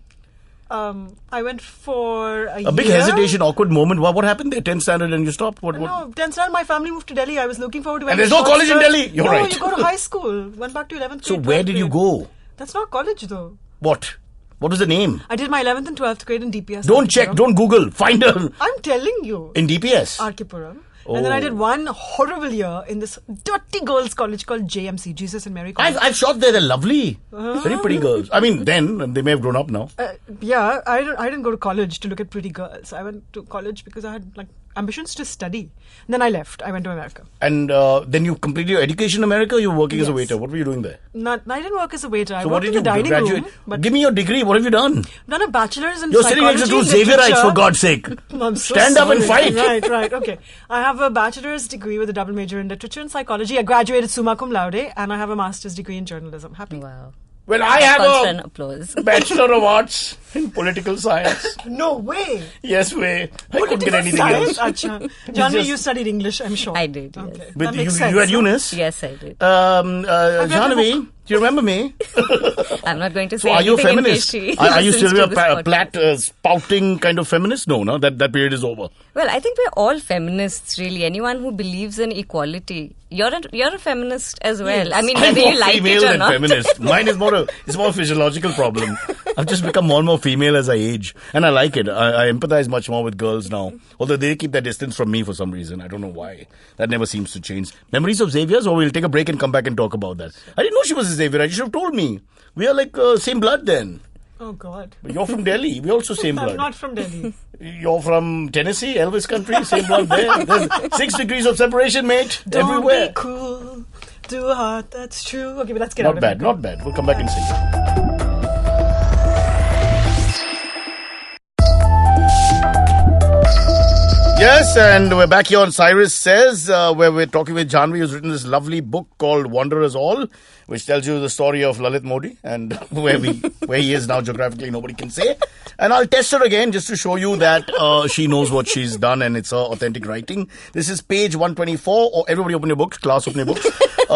I went for a year. A big hesitation, awkward moment. What happened there? 10th standard and you stopped? What? No, 10th standard, my family moved to Delhi. I was looking forward to... And there's no college in Delhi? You're right. No, you go to high school. Went back to 11th grade. So where did you go? That's not college though. What? What was the name? I did my 11th and 12th grade in DPS. Don't check, don't Google. Find her. I'm telling you. In DPS? Arkipuram. Oh. And then I did one horrible year in this dirty girls' college called JMC, Jesus and Mary College. I've shot there. They're lovely. Very pretty girls. I mean, then they may have grown up now. Yeah, I didn't go to college to look at pretty girls. I went to college because I had ambitions to study. And then I left. I went to America. And then you completed your education in America? You were working as a waiter. What were you doing there? I didn't work as a waiter. I So worked in the dining room. But give me your degree. What have you done? I've done a bachelor's in You're psychology. sitting next to two Xavierites, for God's sake. I'm so Stand up and sorry. fight. Right. Okay. I have a bachelor's degree with a double major in literature and psychology. I graduated summa cum laude, and I have a master's degree in journalism. Happy? Wow. Well, I have a applause. Bachelor of Arts in Political Science. No way. Yes, way. I couldn't get anything else. Janhavi, you studied English, I'm sure. I did, yes. Okay. But That makes you sense, had Eunice. Yes, I did. Janhavi, do you remember me? I'm not going to say So are you a anything in feminist? case she Are you listens still to a this platt, podcast. spouting kind of feminist? No, that period is over. Well, I think we're all feminists, really. Anyone who believes in equality. You're a feminist as well. Yes. I mean, I'm whether more you like female it or than not. feminist. Mine is more a physiological problem. I've just become more and more female as I age. And I like it. I empathize much more with girls now. Although they keep their distance from me for some reason. I don't know why. That never seems to change. Memories of Xavier's, or we'll take a break and come back and talk about that. I didn't know she was a Xavier. You should have told me. We are like same blood then. Oh, God. But you're from Delhi. We're also same blood. I'm not from Delhi. You're from Tennessee, Elvis country, same blood there. There's 6 degrees of separation, mate. Don't everywhere. be cruel to a heart that's true. Okay, but let's get out of Not bad. We'll come back and see. Yes, and we're back here on Cyrus Says, where we're talking with Janhavi, who's written this lovely book called Wanderers All, which tells you the story of Lalit Modi and where he is now geographically, nobody can say. And I'll test her again just to show you that she knows what she's done and it's her authentic writing. This is page 124. Oh, everybody open your books, class open your books.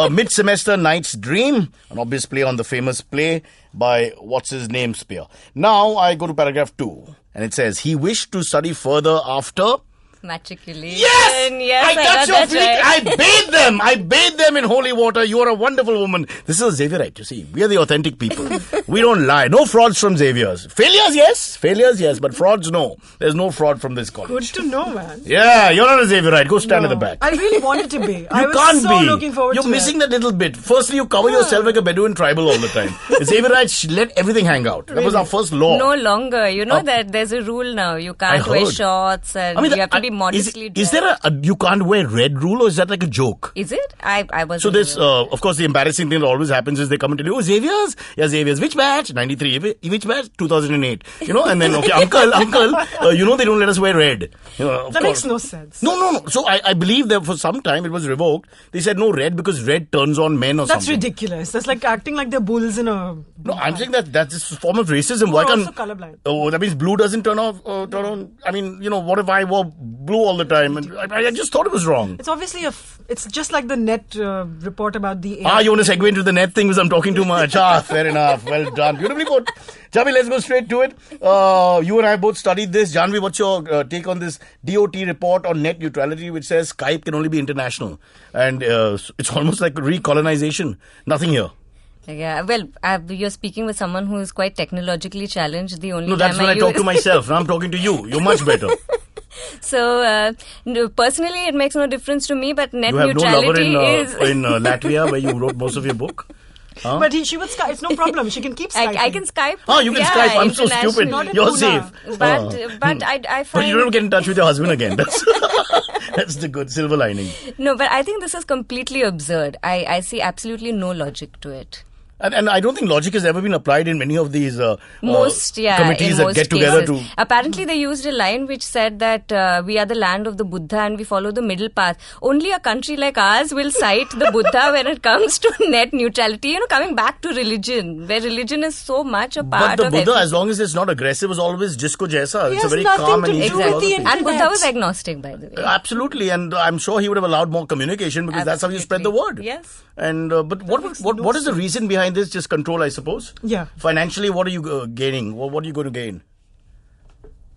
Mid-Semester Night's Dream, an obvious play on the famous play by what's-his-name Spear. Now I go to paragraph 2, and it says, he wished to study further after... Matriculation. Yes! I got your feet. Right. I bathed them in holy water. You are a wonderful woman. This is a Xavierite, you see. We are the authentic people. We don't lie. No frauds from Xavier's. Failures, yes. But frauds, no. There's no fraud from this college. Good to know, man. Yeah, you're not a Xavierite. Go stand at the back. I really wanted to be. I was so looking forward to it. You're missing that little bit. Firstly, you cover yourself like a Bedouin tribal all the time. The Xavierites let everything hang out. That was our first law. No longer. You know that there's a rule now. You can't wear shorts and you have to be modestly dressed. Is there a you can't wear red rule, or is that like a joke? Is it? I was. So this, of course, the embarrassing thing that always happens is they come and tell you, oh, Xavier's? Yeah, Xavier's. Which batch? 93. Which batch? 2008. You know, and then, okay, uncle, they don't let us wear red. You know, that makes no sense. No. So I believe that for some time it was revoked. They said no red because red turns on men or something. That's ridiculous. That's like acting like they're bulls in a... No, I'm saying that's a form of racism. Why can't... also colorblind. Oh, that means blue doesn't turn on. I mean, what if I wore blue all the time? And I just thought it was wrong. It's obviously it's just like the net report about the AI. You want to segue into the net thing because I'm talking too much. Fair enough. Well done. Beautifully put. Janhavi, let's go straight to it. You and I both studied this. Janhavi, what's your take on this DOT report on net neutrality, which says Skype can only be international? And it's almost like recolonization. Nothing here. Yeah, well, you're speaking with someone who is quite technologically challenged. No, that's when I talk to myself. Now I'm talking to you. You're much better. So, personally, it makes no difference to me, but net neutrality you have no lover in Latvia, where you wrote most of your book? Huh? But she would Skype. It's no problem. She can keep Skyping. I can Skype. Oh, you can Skype. I'm so stupid. You're safe. But I find... But you don't get in touch with your husband again. That's the good silver lining. No, but I think this is completely absurd. I see absolutely no logic to it. And I don't think logic has ever been applied in many of these committees that get together to... Apparently they used a line which said that we are the land of the Buddha and we follow the middle path. Only a country like ours will cite the Buddha when it comes to net neutrality. Coming back to religion, where religion is so much a part of... But the Buddha, as long as it's not aggressive, is always jisko jaisa. It's a very calm and easy philosophy. And Buddha was agnostic, by the way. Absolutely, and I'm sure he would have allowed more communication because that's how you spread the word. Yes. And but what is the reason behind this? Just control, I suppose. Yeah. Financially, what are you gaining? What are you going to gain?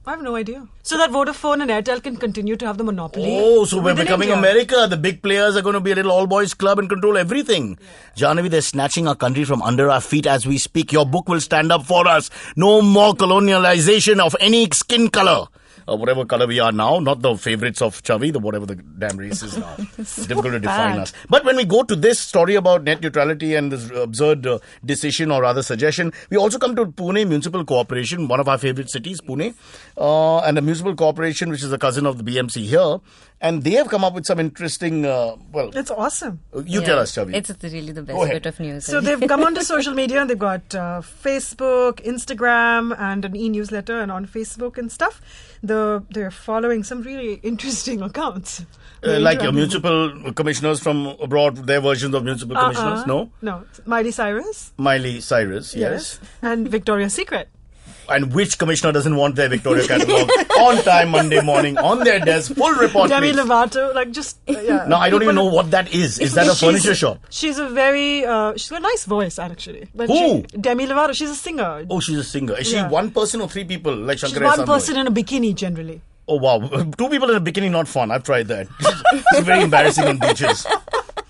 I have no idea. So that Vodafone and Airtel can continue to have the monopoly. Oh, so we're becoming America. The big players are going to be a little all-boys club and control everything. Yeah. Janhavi, they're snatching our country from under our feet as we speak. Your book will stand up for us. No more colonialization of any skin color. Whatever color we are now, not the favorites of Chavi, whatever the damn race is now. It's difficult to define us. But when we go to this story about net neutrality and this absurd decision or rather suggestion, we also come to Pune Municipal Corporation, one of our favorite cities, Pune, and the Municipal Corporation, which is a cousin of the BMC here. And they have come up with some interesting, it's awesome. You tell us, Chavi. It's really the best bit of news. So they've come onto social media and they've got Facebook, Instagram and an e-newsletter, and on Facebook and stuff, they're following some really interesting accounts. Like your municipal commissioners from abroad, their versions of municipal commissioners, no? No. Miley Cyrus, yes. And Victoria's Secret. And which commissioner doesn't want their Victoria catalogue on time Monday morning on their desk, full report? Demi Lovato, yeah. No, I don't even know what that is. Is that a furniture shop? She's a very, she's got a nice voice actually. But Who? Demi Lovato, she's a singer. Oh, she's a singer. Is she one person or three people like Shankar? She's one person in a bikini generally. Oh wow, two people in a bikini, not fun. I've tried that. It's very embarrassing on beaches.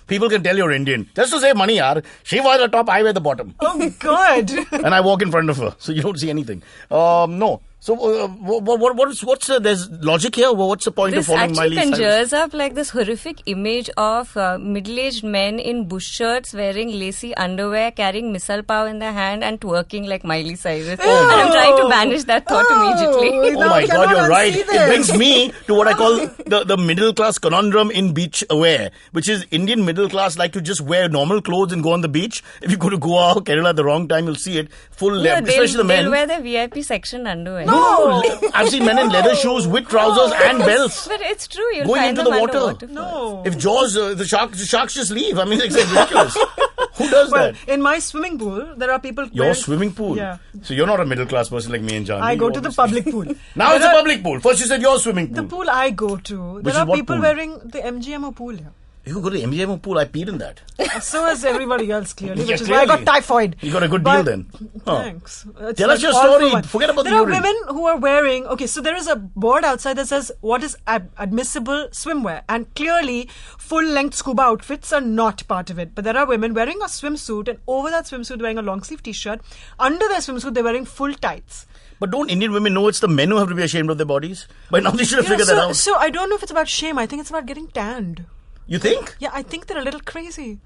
People can tell you're Indian. Just to save money, yaar. She wears the top, I wear the bottom. Oh, God. And I walk in front of her, so you don't see anything. No. So, what's there's logic here? What's the point of following Miley Cyrus? This actually conjures up like this horrific image of middle-aged men in bush shirts, wearing lacy underwear, carrying misal pav in their hand and twerking like Miley Cyrus. Oh. And I'm trying to banish that thought immediately. Oh my God, you're right. It brings me to what I call the middle-class conundrum in beach wear, which is Indian middle class like to just wear normal clothes and go on the beach. If you go to Goa or Kerala at the wrong time, you'll see it. Especially the men. They'll wear their VIP section underwear. No. I've seen men in leather shoes with trousers and belts But it's true. You'll going find into them the under water. waterfalls. No. If Jaws, the sharks just leave. I mean, it's like ridiculous. Who does Well, that? in my swimming pool, there are people. Your wearing- swimming pool? Yeah. So you're not a middle class person like me and Janhavi. I go to the public pool. Now it's a public pool. First you said your swimming The pool. pool I go to, Which there is are what people pool? wearing the MGMO pool here. You go to the MGMO pool, I peed in that. So is everybody else, clearly, Yeah, which is why I got clearly. typhoid. You got a good But- deal then. Huh. Thanks. It's Tell us your all for story. one. Forget about the There are urine. women who are wearing. Okay, so there is a board outside that says what is admissible swimwear, and clearly full-length scuba outfits are not part of it. But there are women wearing a swimsuit, and over that swimsuit wearing a long-sleeve T-shirt. Under their swimsuit, they're wearing full tights. But don't Indian women know it's the men who have to be ashamed of their bodies? By now they should have figured that out. So I don't know if it's about shame. I think it's about getting tanned. You think? Yeah, I think they're a little crazy.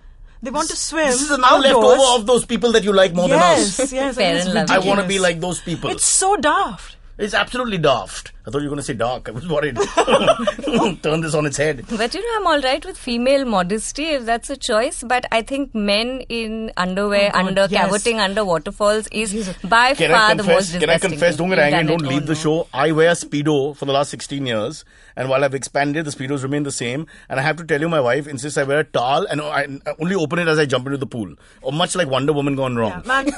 They want to swim. This is the now outdoors. leftover of those people that you like more than us. Yes, Fair I think and it's lovely. I want to ridiculous. be like those people. It's so daft. It's absolutely daft. I thought you were going to say dark. I was worried. Turn this on its head. But I'm all right with female modesty if that's a choice. But I think men in underwear, Oh God, yes. cavoting under waterfalls is by Can far I the confess? most Can disgusting. I confess? Don't get thing. angry and You've don't done leave it. the show. I wear Speedo for the last 16 years. And while I've expanded, the Speedos remain the same. And I have to tell you, my wife insists I wear a towel and I only open it as I jump into the pool. Or much like Wonder Woman gone wrong. Yeah, man,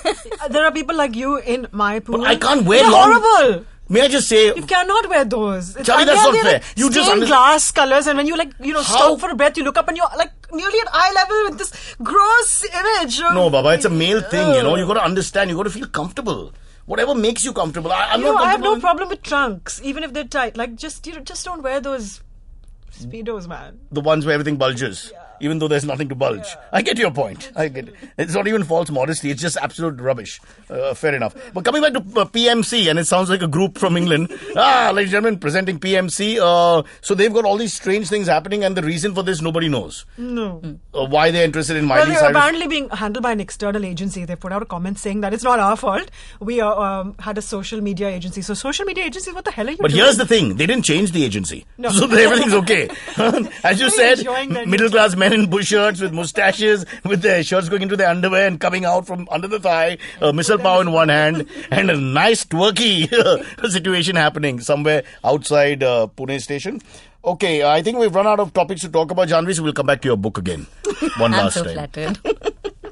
there are people like you in my pool. But I can't wear They're long- horrible. May I just say, You cannot wear those. Charlie, that's they're- not they're fair. like You just stained understand- glass colors, and when you How- stop for a breath, you look up and you're like nearly at eye level with this gross image. Of, no, Baba, it's a male thing, you know. You got to understand. You got to feel comfortable. Whatever makes you comfortable. I'm not I have no comfortable. problem with trunks, even if they're tight. Like just don't wear those Speedos, man. The ones where everything bulges, even though there's nothing to bulge. I get your point. I get it. It's not even false modesty. It's just absolute rubbish. Fair enough. But coming back to PMC, and it sounds like a group from England. Ladies and gentlemen, presenting PMC. So they've got all these strange things happening, and the reason for this, nobody knows. No. Why they're interested in Well, Miley they're Cyrus. apparently being handled by an external agency. They put out a comment saying that it's not our fault. We had a social media agency. So social media agencies, what the hell are you But doing? here's the thing, they didn't change the agency. No. So everything's okay. As you They're said, enjoying their middle class men in bush shirts with mustaches, with their shirts going into their underwear and coming out from under the thigh, missile power in one hand, and a nice twerky situation happening somewhere outside Pune station. Okay, I think we've run out of topics to talk about, Janhavi, so we'll come back to your book again. One I'm last so time. flattered.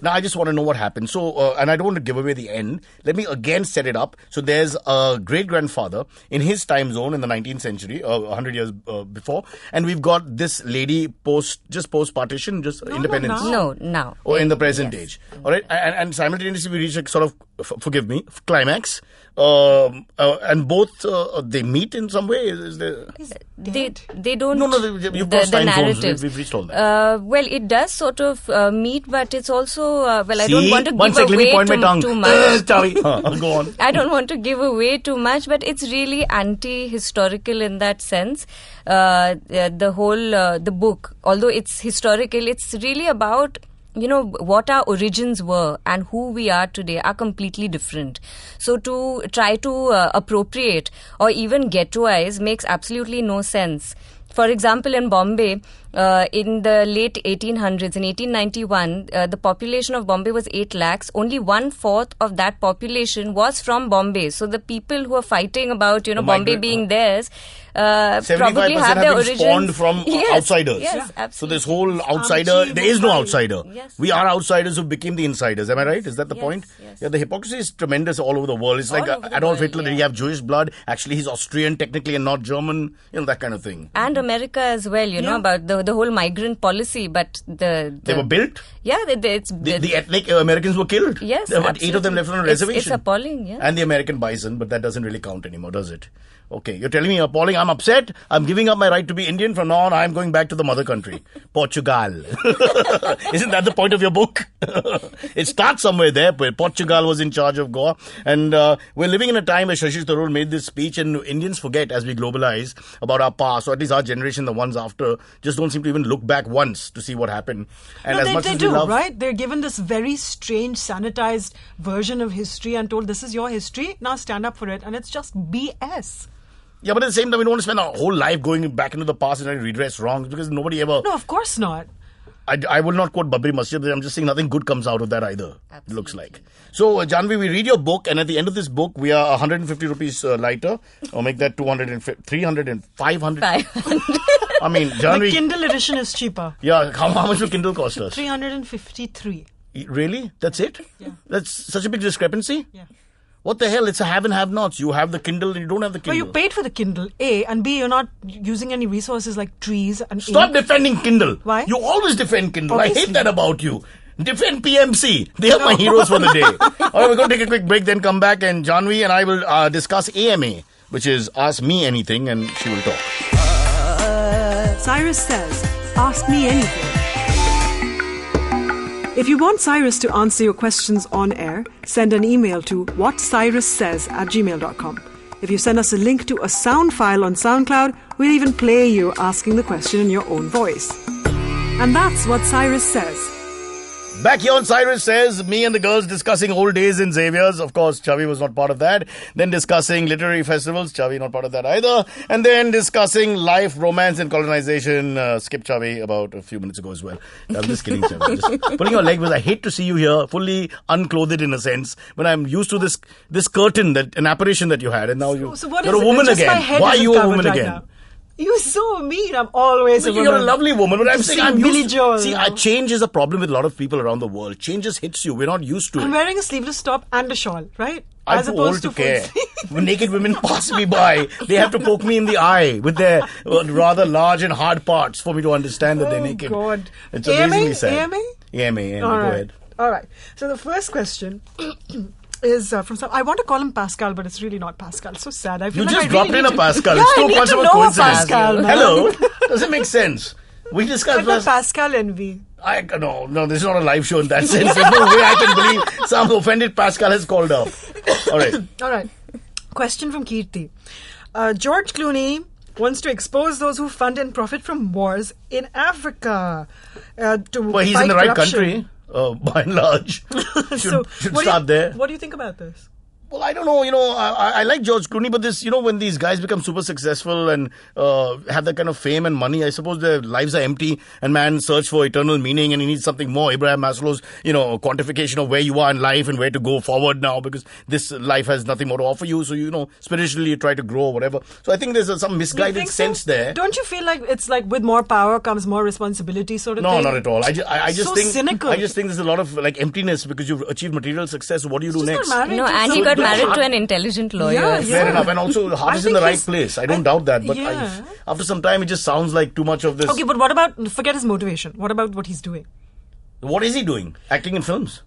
Now, I just want to know what happened. So, and I don't want to give away the end. Let me again set it up. So, there's a great-grandfather in his time zone in the 19th century, 100 years before. And we've got this lady post-partition, independence. No, now. Or in the present age. All right. And simultaneously, we reach a sort of, forgive me, climax. And both, they meet in some way? Is there... They don't. No, you've crossed the time zones. narratives. We've reached all that. Well, it does sort of meet, but it's also I don't See? want to One give sec, let me away point my tongue. too much. Go on. I don't want to give away too much, but it's really anti-historical in that sense. The whole the book, although it's historical, it's really about what our origins were and who we are today are completely different. So to try to appropriate or even ghettoize makes absolutely no sense. For example, in Bombay, in the late 1800s, in 1891, the population of Bombay was 8 lakhs. Only 1/4 of that population was from Bombay. So the people who are fighting about, Bombay migrant, being theirs, 75% probably have their been origins spawned from outsiders. Yes, absolutely. So this whole outsider, there is no outsider. Yes. We are outsiders who became the insiders. Am I right? Is that the Yes, point? yes. Yeah, the hypocrisy is tremendous all over the world. It's like All over the Adolf world, Hitler, did yeah. he have Jewish blood? Actually, he's Austrian technically and not German. That kind of thing. And America as well, about the whole migrant policy, but They were built. Yeah, it's The ethnic Americans were killed. Yes, There were about 8 of them left on a reservation. It's appalling, yeah. And the American bison, but that doesn't really count anymore, does it? Okay, you're telling me appalling. I'm upset. I'm giving up my right to be Indian. From now on, I'm going back to the mother country, Portugal. Isn't that the point of your book? It starts somewhere there, where Portugal was in charge of Goa. And we're living in a time where Shashi Tharoor made this speech, and Indians forget as we globalize about our past, or at least our generation, the ones after, just don't seem to even look back once to see what happened. And No, as much they as do, we love, right? They're given this very strange, sanitized version of history and told, this is your history, now stand up for it. And it's just BS. Yeah, but at the same time, we don't want to spend our whole life going back into the past and trying to redress wrongs because nobody ever... No, of course not. I will not quote Babri Masjid. I'm just saying nothing good comes out of that either. It looks like. So, Janhavi, we read your book, and at the end of this book, we are 150 rupees lighter. Or make that 250, 300 and 500. 500. I mean, Janhavi. The Kindle edition is cheaper. Yeah, how much will Kindle cost us? 353. Really? That's it? Yeah. That's such a big discrepancy? Yeah. What the hell? It's a have and have-nots. You have the Kindle and you don't have the But Kindle. you paid for the Kindle, A, and B, you're not using any resources like trees and Stop ink. defending Kindle. Why? You always defend Kindle. I Obviously. hate that about you. Defend PMC. They are my heroes for the day. All right, we're going to take a quick break, then come back, and Janhavi and I will discuss AMA, which is Ask Me Anything, and she will talk. Cyrus Says, ask me anything. If you want Cyrus to answer your questions on air, send an email to whatcyrussays@gmail.com. If you send us a link to a sound file on SoundCloud, we'll even play you asking the question in your own voice. And that's what Cyrus Says. Back here on Cyrus Says, me and the girls discussing old days in Xavier's. Of course, Chavi was not part of that. Then discussing literary festivals. Chavi not part of that either. And then discussing life, romance and colonization. Skip Chavi about a few minutes ago as well. I'm just kidding, Chavi. Just pulling your leg because I hate to see you here, fully unclothed in a sense. When I'm used to this curtain, an apparition that you had. And now you're what a is it? woman Just my again. head Why are isn't you a covered woman right again? now. You're so mean. I'm always a woman. You're a lovely woman, but I'm saying Sing I'm Billy used Joel to... See, now. change is a problem with a lot of people around the world. Change just hits you. We're not used to it. I'm wearing a sleeveless top and a shawl, right? I'm too old to care. When naked women pass me by, they have to poke me in the eye with their rather large and hard parts for me to understand that they're naked. Oh, God. It's amazingly sad. AMA? AMA, All go right. ahead. All right. So the first question is from some... I want to call him Pascal, but it's really not Pascal. It's so sad. I feel You like just I dropped really in a need Pascal. Yeah, It's I too need much to of a know coincidence. Pascal, man. Hello? Does it make sense? We discussed... I've got Pascal envy. No, this is not a live show in that sense. There's no way I can believe some offended Pascal has called up. All right. All right. Question from Kirti. George Clooney wants to expose those who fund and profit from wars in Africa. Well, he's in the right country, by and large. Should start there. What do you think about this? Well, I don't know. I like George Clooney, but this, when these guys become super successful and have that kind of fame and money, I suppose their lives are empty and man search for eternal meaning and he needs something more. Abraham Maslow's, quantification of where you are in life and where to go forward now because this life has nothing more to offer you. So, spiritually you try to grow or whatever. So I think there's some misguided sense there. Don't you feel like it's like with more power comes more responsibility sort of thing? No, not at all. I just So think cynical. I just think there's a lot of emptiness because you've achieved material success. What do you do next? No, and he got married to an intelligent lawyer. Fair enough, and also the heart is in the right place. I don't doubt that, but Yeah. after some time, it just sounds like too much of this. Okay, but what about, forget his motivation. What about what he's doing? What is he doing? Acting in films?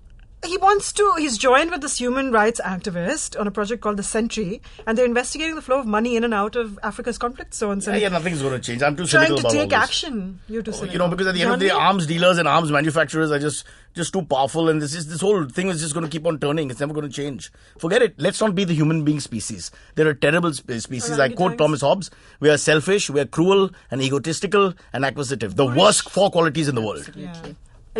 He's joined with this human rights activist on a project called The Sentry, and they're investigating the flow of money in and out of Africa's conflict zones. And Nothing's going to change. I'm too trying cynical to about all take this. action. You're too cynical. Because at the end of the day, arms dealers and arms manufacturers are just too powerful, and this whole thing is just going to keep on turning. It's never going to change. Forget it. Let's not be the human being species. They're a terrible species. Alright, I quote thanks. Thomas Hobbes: "We are selfish, we are cruel, and egotistical, and acquisitive. The worst 4 qualities in the world." Yeah.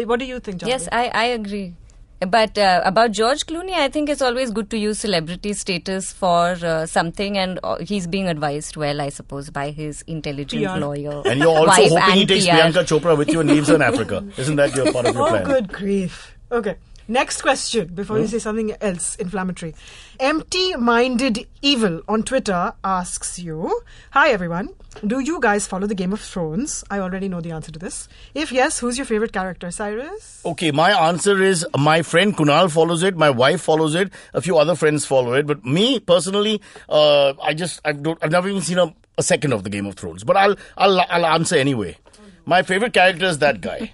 What do you think, Janhavi? Yes, I agree. But about George Clooney, I think it's always good to use celebrity status for something, and he's being advised well, I suppose, by his intelligent PR. lawyer. And you're also wife hoping he and takes PR. Priyanka Chopra with you and leaves her in Africa. Isn't that your part of your Oh, plan? good grief. Okay. Next question before you say something else inflammatory. Empty-minded Evil on Twitter asks you, "Hi everyone, do you guys follow the Game of Thrones?" I already know the answer to this. If yes, who's your favorite character, Cyrus? Okay, my answer is my friend Kunal follows it, my wife follows it, a few other friends follow it, but me personally, I've never even seen a second of the Game of Thrones. But I'll answer anyway. My favorite character is that guy.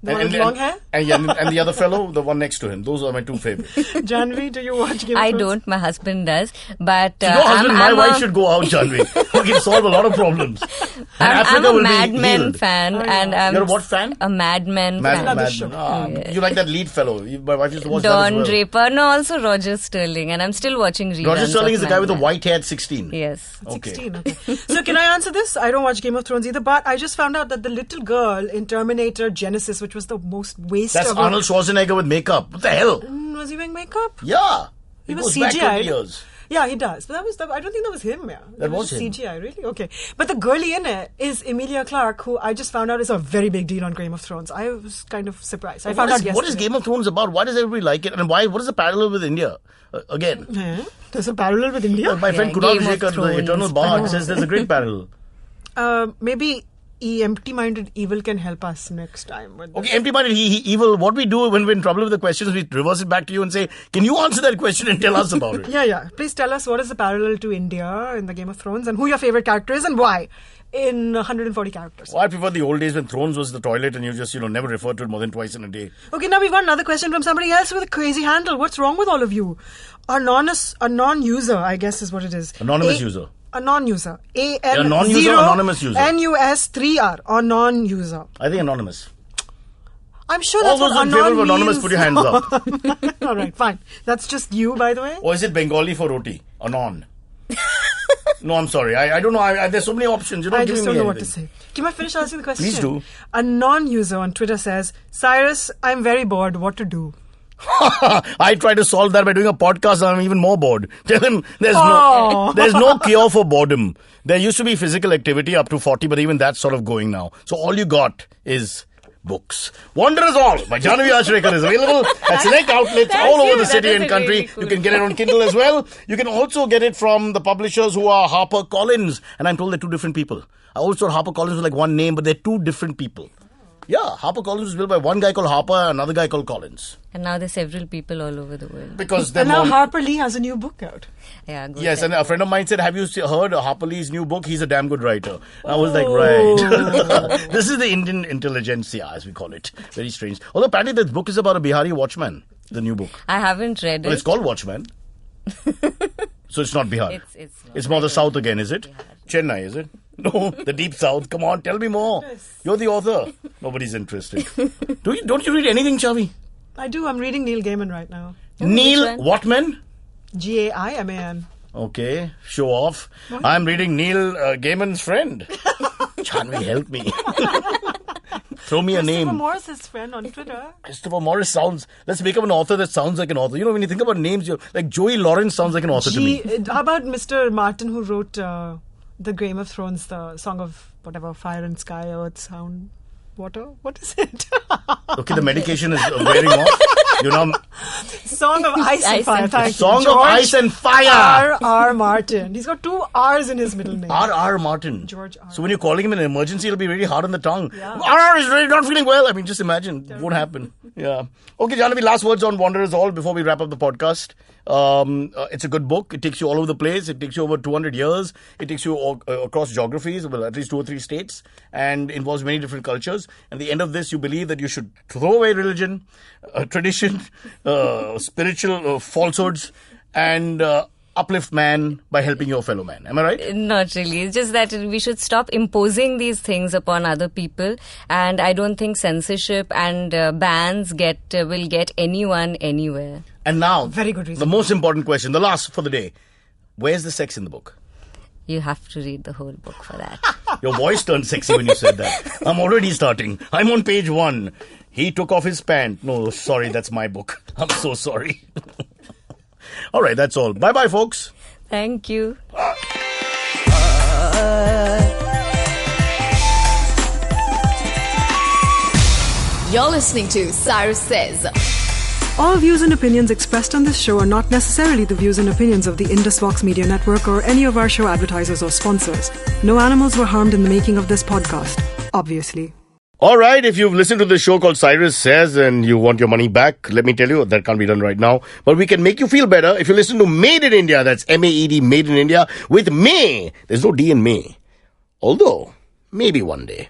The one with long hair? And the other fellow, the one next to him. Those are my 2 favorites. Janhavi, do you watch Game of I Thrones? don't. My husband does. But Your husband, my I'm wife should go out, Janhavi. We can solve a lot of problems. And I'm Africa a will Mad be Men healed. fan. And I'm You're a what fan? A Mad Men fan. Another Mad show. Men. You like that lead fellow. My wife used to watch that Don as well. Draper. No, also Roger Sterling. And I'm still watching reruns. Roger Sterling of is the Mad guy with the Men. white hair at 16. Yes. Okay. 16, okay. So can I answer this? I don't watch Game of Thrones either, but I just found out that the little girl in Terminator Genesis, which was the most waste That's of Arnold Schwarzenegger with makeup. What the hell? Was he wearing makeup? Yeah. He It was goes back 20 CGI. years. Yeah, he does. But I don't think that was him. Yeah, That was just him. CGI, really? Okay. But the girlie in it is Emilia Clarke, who I just found out is a very big deal on Game of Thrones. I was kind of surprised. I found out yesterday. What is Game of Thrones about? Why does everybody like it? And why? What is the parallel with India? Again. Yeah. There's a parallel with India? My friend Kunal Game of Vijayakar, the Thrones. Eternal Bard, says there's a great parallel. Maybe empty-minded evil can help us next time. With Okay, empty-minded, he evil. What we do when we're in trouble with the questions, we reverse it back to you and say, can you answer that question and tell us about it? Yeah. Please tell us what is the parallel to India in the Game of Thrones and who your favorite character is and why in 140 characters. Well, I prefer the old days when Thrones was the toilet and you just, never referred to it more than twice in a day. Okay, now we've got another question from somebody else with a crazy handle. What's wrong with all of you? A non-user, I guess is what it is. Anonymous user. A non-user. A non-user or anonymous user? NUS3R or non-user. I think anonymous. I'm sure All that's those what in favor of anon anonymous, means. put your hands up. All right, fine. That's just you, by the way. Or is it Bengali for roti? Anon. No, I'm sorry. I don't know. There's so many options. I just don't know what to say. Can I finish asking the question? Please do. A non-user on Twitter says, Cyrus, I'm very bored. What to do? I try to solve that by doing a podcast and I'm even more bored. Tell him there's no cure for boredom. There used to be physical activity up to 40, but even that's sort of going now. So all you got is books. Wanderers All by Janhavi Acharekar is available at select outlets all over the city and country. Really cool. You can get it on Kindle as well. You can also get it from the publishers who are HarperCollins. And I'm told they're two different people. I always thought HarperCollins was like one name, but they're two different people. Yeah, HarperCollins was built by one guy called Harper and another guy called Collins. And now there's several people all over the world. Because they're And now more... Harper Lee has a new book out. Yeah, good. Yes, and a friend of mine said, have you heard Harper Lee's new book? He's a damn good writer. And I was like, right. This is the Indian intelligentsia, as we call it. Very strange. Although apparently this book is about a Bihari watchman, the new book. I haven't read Well, it. it's called Watchman. So it's not Bihar. It's more the south again, is it? Chennai, is it? No, the deep south. Come on, tell me more. You're the author. Nobody's interested. Don't you read anything, Chavi? I do. I'm reading Neil Gaiman right now. Neil Watman? Gaiman. Okay, show off. I'm reading Neil Gaiman's friend. Janhavi, help me. Throw me a name. Christopher Morris's friend on Twitter. Christopher Morris sounds... Let's make up an author that sounds like an author. You know, when you think about names, like Joey Lawrence sounds like an author to me. How about Mr. Martin who wrote the Game of Thrones, the song of whatever, fire and sky, earth, sound, water? What is it? Okay, the medication is wearing off. You know, Song of Ice and Fire. Thank you. Song of George Ice and Fire. R. Martin. He's got 2 R's in his middle name. R. Martin. George R. So when you're calling him in an emergency, it'll be really hard on the tongue. Yeah. R is really not feeling well. I mean, just imagine. It won't happen. Yeah. Okay, Janhavi, last words on Wanderers All before we wrap up the podcast. It's a good book. It takes you all over the place. It takes you over 200 years. It takes you across geographies, well, at least 2 or 3 states, and involves many different cultures. And at the end of this, you believe that you should throw away religion, tradition, spiritual falsehoods, and uplift man by helping your fellow man. Am I right? Not really. It's just that we should stop imposing these things upon other people. And I don't think censorship and bans will get anyone anywhere. And now, Very good reason. the most important question, the last for the day. Where's the sex in the book? You have to read the whole book for that. Your voice turned sexy when you said that. I'm already starting. I'm on page 1. He took off his pant. No, sorry, that's my book. I'm so sorry. All right, that's all. Bye-bye, folks. Thank you. You're listening to Cyrus Says. All views and opinions expressed on this show are not necessarily the views and opinions of the IndusVox Media Network or any of our show advertisers or sponsors. No animals were harmed in the making of this podcast, obviously. All right, if you've listened to this show called Cyrus Says and you want your money back, let me tell you, that can't be done right now. But we can make you feel better if you listen to Made in India. That's M-A-E-D, Made in India, with May. There's no D in May. Although, maybe one day.